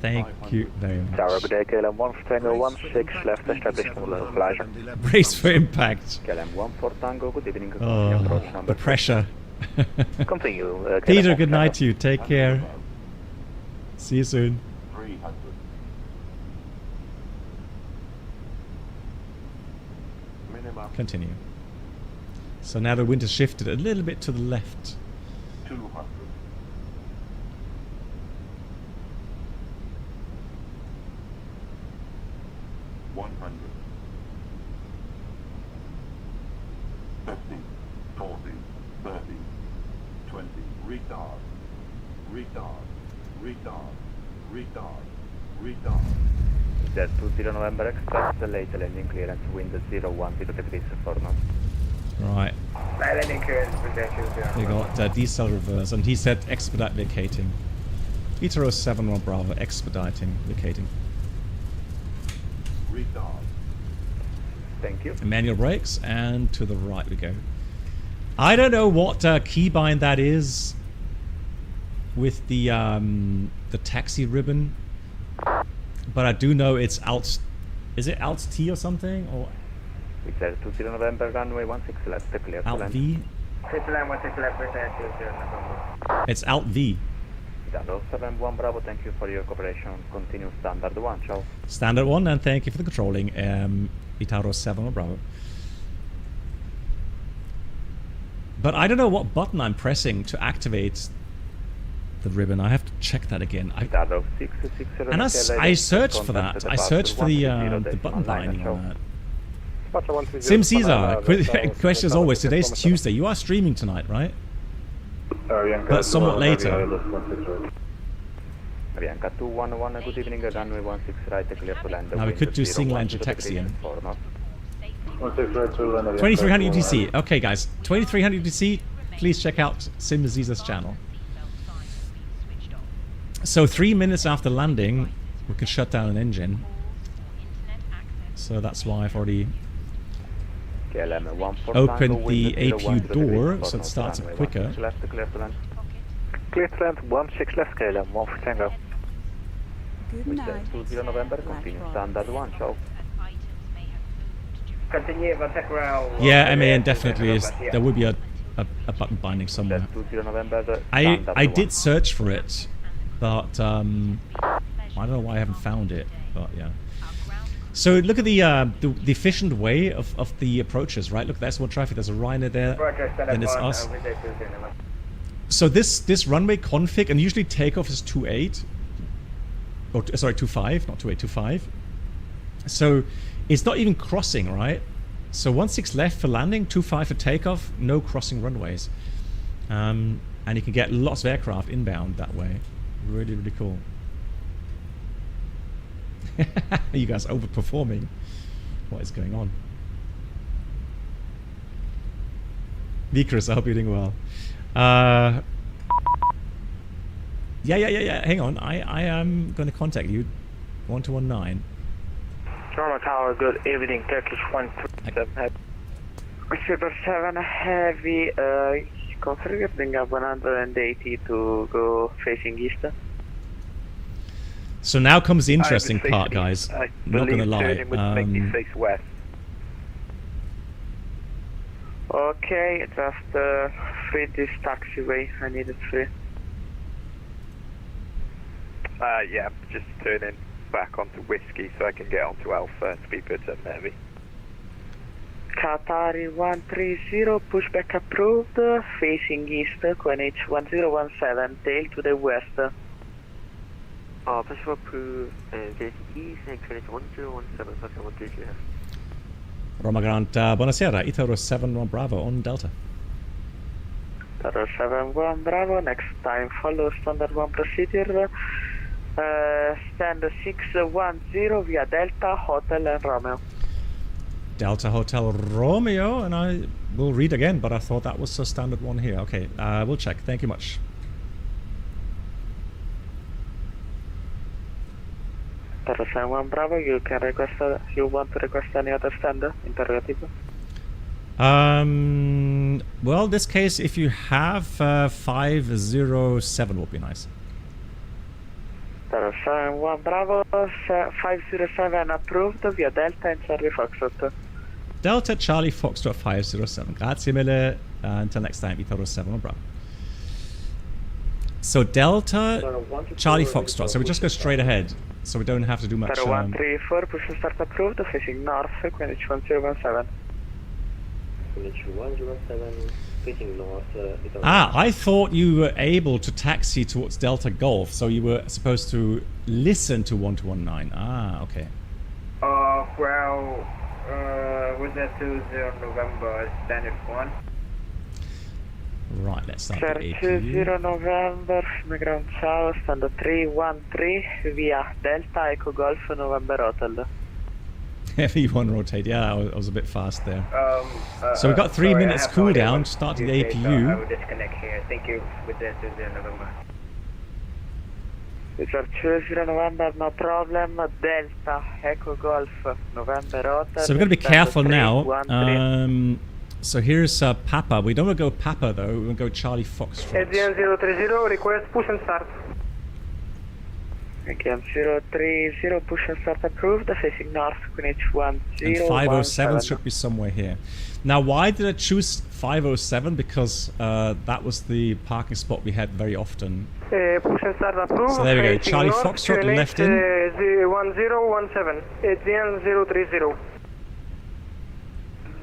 Thank you very much.
Tower, good day, KLM 1 for Tango 16 left, establishment level pleasure.
Brace for impact.
KLM 1 for Tango, good evening.
Oh, the pressure.
Continue.
Peter, good night to you. Take care. See you soon.
300. Minimum.
Continue. So now the wind has shifted a little bit to the left.
200. 100. 50, 40, 30, 20, retard, retard, retard, retard, retard.
Jet 20 November Express, late landing clearance, wind 010 degrees for knots.
Right.
Landing clearance,
We got diesel reverse, and he said expedite vacating. Itero 71 Bravo, expediting, vacating.
Retard.
Thank you.
Manual brakes, and to the right we go. I don't know what keybind that is with the taxi ribbon, but I do know it's Alt. Is it Alt T or something? Or
It's 20 November runway 16 left, clear to
Alt
land.
V? It's Alt V.
Dado 71 Bravo, thank you for your cooperation. Continue standard 1, ciao.
Standard 1, and thank you for the controlling. Itaro 7 Bravo. But I don't know what button I'm pressing to activate the ribbon. I have to check that again. And I searched for that. I searched for the button binding on that. Sim Caesar, question as always. Today's Tuesday. You are streaming tonight, right? But somewhat later.
Bianca 211, good evening, runway 16 right, clear to land.
Now we could do single engine taxiing.
2300
2300 UTC. Okay, guys. 2300 UTC. Please check out Sim Caesar's channel. So 3 minutes after landing, we can shut down an engine. So that's why I've already opened the APU door, so it starts up quicker.
Clear to land 16 left, KLM 1 for Tango.
Good night. 20 November, continue standard 1, ciao.
Continue, attack round.
Yeah, MAN definitely is. There will be a button binding somewhere. I did search for it, but I don't know why I haven't found it. But yeah. So look at the efficient way of the approaches, right? Look, there's more traffic. There's a Ryanair there. Then it's us. So this runway config, and usually takeoff is 28. Or sorry, 25, not 28, 25. So it's not even crossing, right? So 16 left for landing, 25 for takeoff, no crossing runways. And you can get lots of aircraft inbound that way. Really, really cool. You guys overperforming. What is going on? Vikrus, I hope you're doing well. Yeah. Hang on. I am going to contact you. 1219.
Normal Tower, good evening. Turkish 137.
Super 7 Heavy, configuring up 180 to go facing east.
So now comes the interesting part, guys. Not going to lie.
Face west.
Okay, just free this taxiway. I need it free.
Yeah, just turning back onto Whiskey so I can get onto Alpha, speedbird 7 Heavy.
Qatari 130, pushback approved, facing east, QNH 1017, tail to the west.
Pushback approved, facing east, QNH 1017, fucking 130.
Roma Grant, buonasera, Italo 71 Bravo on Delta.
Tower 71 Bravo, next time follow standard 1 procedure. Stand 610 via Delta Hotel and Romeo.
Delta Hotel Romeo, and I will read again, but I thought that was a standard one here. Okay, we'll check. Thank you much.
Tower 71 Bravo, you can request, you want to request any other stand? Interrogative.
Well, this case, if you have 507 would be nice.
Tower 71 Bravo, 507 approved via Delta and Charlie Foxtrot.
Delta Charlie Foxtrot 507. Grazie mille. Until next time, Itaro 7 Bravo. So Delta Charlie Foxtrot. So we just go straight ahead. So we don't have to do much.
Tower 134, push and start approved, facing north, Greenwich 1017.
Greenwich 107, facing north.
I thought you were able to taxi towards Delta Golf, so you were supposed to listen to 1219. Ah, okay.
Well, with that 20 November standard 1.
Right, let's start the APU.
20 November, ground south, stand 313 via Delta Echo Golf November Hotel.
V1 rotate, yeah, I was a bit fast there. So we've got 3 minutes cooldown, starting the APU.
I will disconnect here. Thank you with that 20 November.
It's 20 November, no problem. Delta Echo Golf November Hotel.
So we're going to be careful now. So here's Papa. We don't want to go Papa though, we want to go Charlie Foxtrot.
ADN 030, request push and start.
Again, 030, push and start approved, facing north, Greenwich 1017.
And 507 should be somewhere here. Now, why did I choose 507? Because that was the parking spot we had very often.
Push and start approved.
So there we go, Charlie Foxtrot left in.
1017, ADN 030.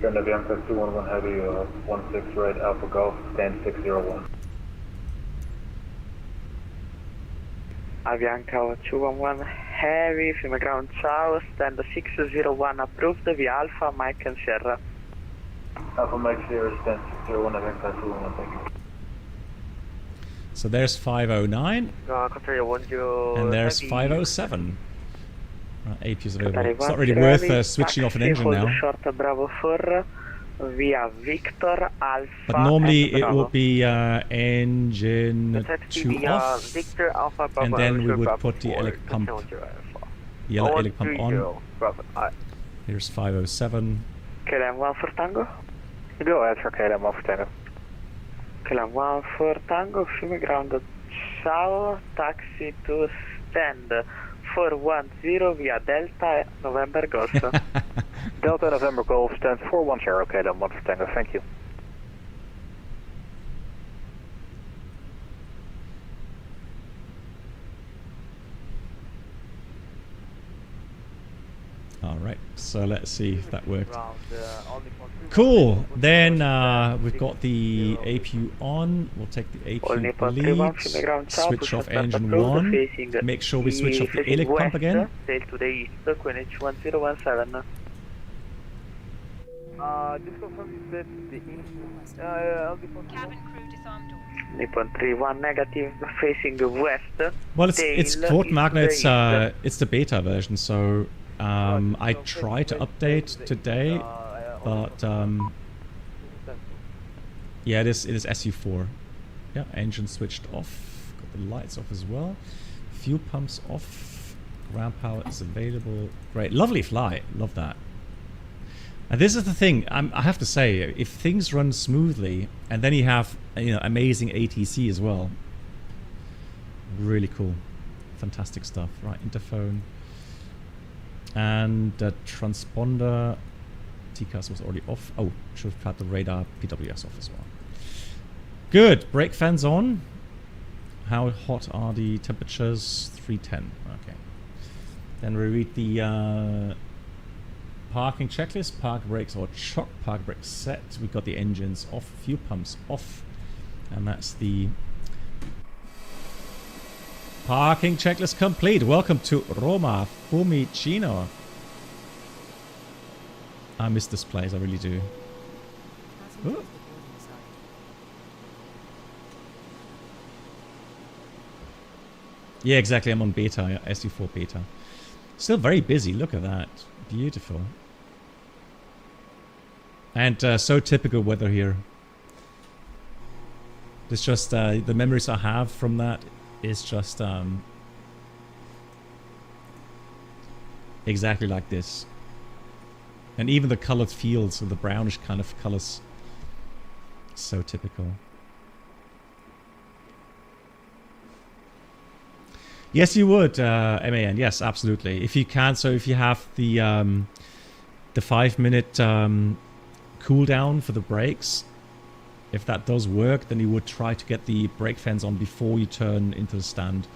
November 211 Heavy, 16 right Alpha Golf, stand 601.
Avianca 211 Heavy, from ground south, stand 601 approved via Alpha Mike and Sierra.
Alpha Mike Sierra, stand 601, Avianca 211, thank you.
So there's 509, and there's 507. APU's available. It's not really worth switching off an engine now.
Short Bravo 4 via Victor Alpha.
But normally it will be engine 2 off,
Victor Alpha Bravo,
and then we would put the electric pump, yellow electric pump on. Here's 507.
KLM 1 for Tango.
Go ahead for KLM 1 for Tango.
KLM 1 for Tango, Fiume ground south, taxi to stand 410 via Delta November Golf.
Delta November Golf, stand 410, KLM 1 for Tango, thank you.
Alright, so let's see if that worked. Cool, then we've got the APU on. We'll take the APU lead, switch off engine 1, make sure we switch off the helic pump again.
Sail to the east, Greenwich 1017.
Just confirm that the
cabin crew disarm doors.
Nippon 31 negative, facing west.
Well, it's Fort Magna, it's the beta version, so I tried to update today, but yeah, it is SU4. Yeah, engine switched off, got the lights off as well, fuel pumps off, ground power is available. Great, lovely flight, love that. And this is the thing, I have to say, if things run smoothly, and then you have amazing ATC as well, really cool, fantastic stuff. Right, interphone. And the transponder TCAS was already off. Oh, should have had the radar PWS off as well. Good. Brake fans on. How hot are the temperatures? 310. Okay. Then we read the parking checklist. Park brakes or chock. Park brakes set. We got the engines off. Fuel pumps off. And that's the parking checklist complete. Welcome to Roma Fiumicino. I miss this place, I really do. Ooh. Yeah, exactly. I'm on beta, yeah, SU4 beta. Still very busy. Look at that. Beautiful. And so typical weather here. It's just the memories I have from that is just exactly like this. And even the colored fields, so the brownish kind of colors, so typical. Yes, you would, MAN. Yes, absolutely. If you can, so if you have the 5-minute cooldown for the brakes, if that does work, then you would try to get the brake fans on before you turn into the stand.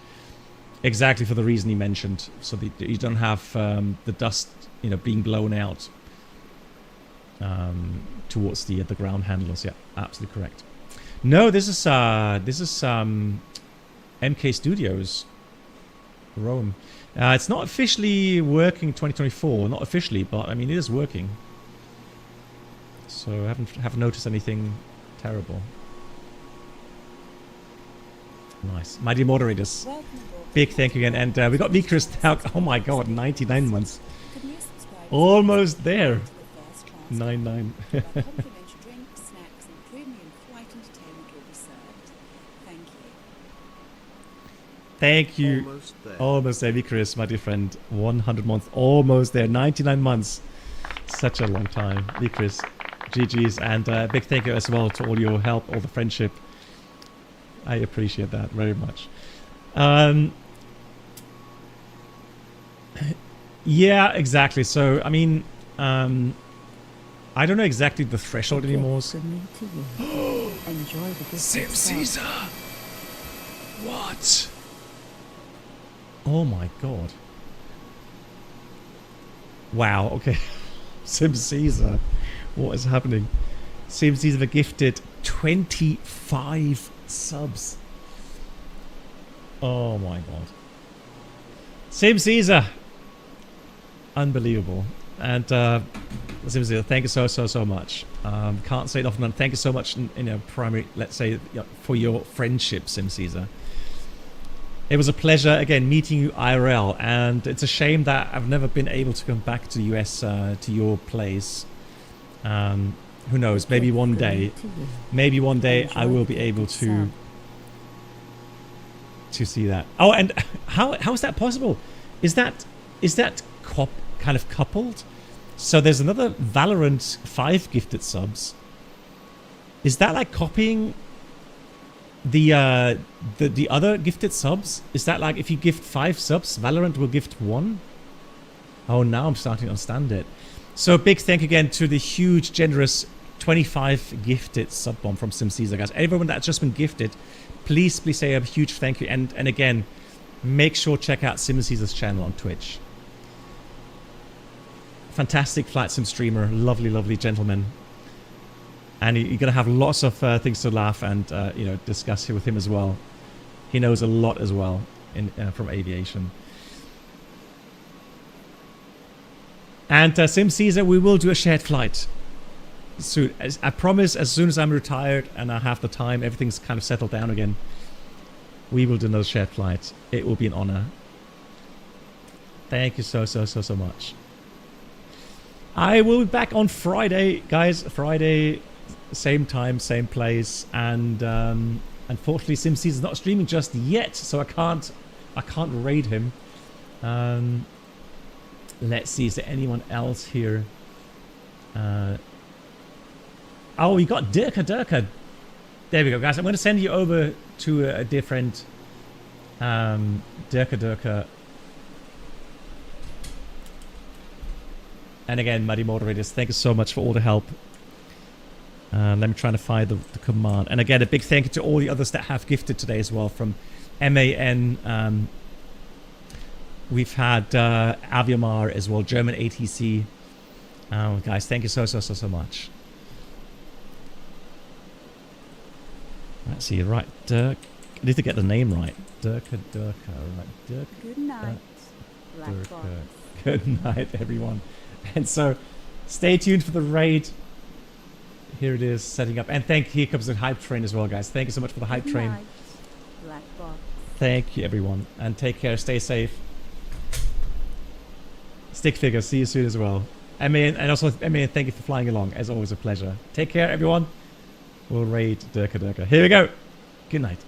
Exactly for the reason he mentioned, so that you don't have the dust, you know, being blown out towards the ground handlers. Yeah, absolutely correct. No, this is MK Studios, Rome. It's not officially working 2024, not officially, but I mean it is working. So I haven't noticed anything terrible. Nice, my dear moderators. Big thank you again, and we got Vikrus now. Oh my god, 99 months, almost there. 99. Thank you. Almost there, Vikrus, my dear friend. 100 months, almost there. 99 months. Such a long time, Vikrus. GG's, and big thank you as well to all your help, all the friendship. I appreciate that very much. Yeah, exactly. So, I mean, I don't know exactly the threshold anymore.
Enjoy the
Sim Caesar! What? Oh my god. Wow, okay. Sim Caesar. What is happening? Sim Caesar gifted 25 subs. Oh my god. Sim Caesar! Unbelievable. And Sim Caesar, thank you so much. Can't say it often. Thank you so much in a primary, let's say, for your friendship, Sim Caesar. It was a pleasure, again, meeting you IRL, and it's a shame that I've never been able to come back to the US, to your place. Who knows, maybe one day I will be able to see that. Oh, and how is that possible? Is that kind of coupled? So there's another Valorant 5 gifted subs. Is that like copying the other gifted subs? Is that like if you gift 5 subs, Valorant will gift 1? Oh, now I'm starting to understand it. So big thank you again to the huge, generous 25 gifted sub bomb from Sim Caesar, guys. Everyone that's just been gifted, please say a huge thank you. And again, make sure check out Sim Caesar's channel on Twitch. Fantastic flight sim streamer, lovely gentleman. And you're gonna have lots of things to laugh and you know, discuss here with him as well. He knows a lot as well from aviation. And Sim Caesar, we will do a shared flight soon. I promise, as soon as I'm retired and I have the time, everything's kind of settled down again, we will do another shared flight. It will be an honor. Thank you so much. I will be back on Friday, guys. Friday, same time, same place, and unfortunately, Sim Caesar's not streaming just yet, so I can't raid him. Let's see, is there anyone else here? Oh, we got Durka. There we go, guys. I'm going to send you over to a different Durka. And again, Muddy Moderators, thank you so much for all the help. Let me try to find the command. And again, a big thank you to all the others that have gifted today as well, from MAN. We've had Aviamar as well, German ATC. Guys, thank you so much. Let's see, right, Dirk. I need to get the name right. Durka, right. Dirk.
Good night, Black Box.
Good night, everyone. And so, stay tuned for the raid. Here it is, setting up. And here comes the hype train as well, guys. Thank you so much for the hype train.
Black Box.
Thank you, everyone. And take care. Stay safe. Stick figure. See you soon as well. And also, thank you for flying along. As always, a pleasure. Take care, everyone. We'll raid Durka Durka. Here we go. Good night.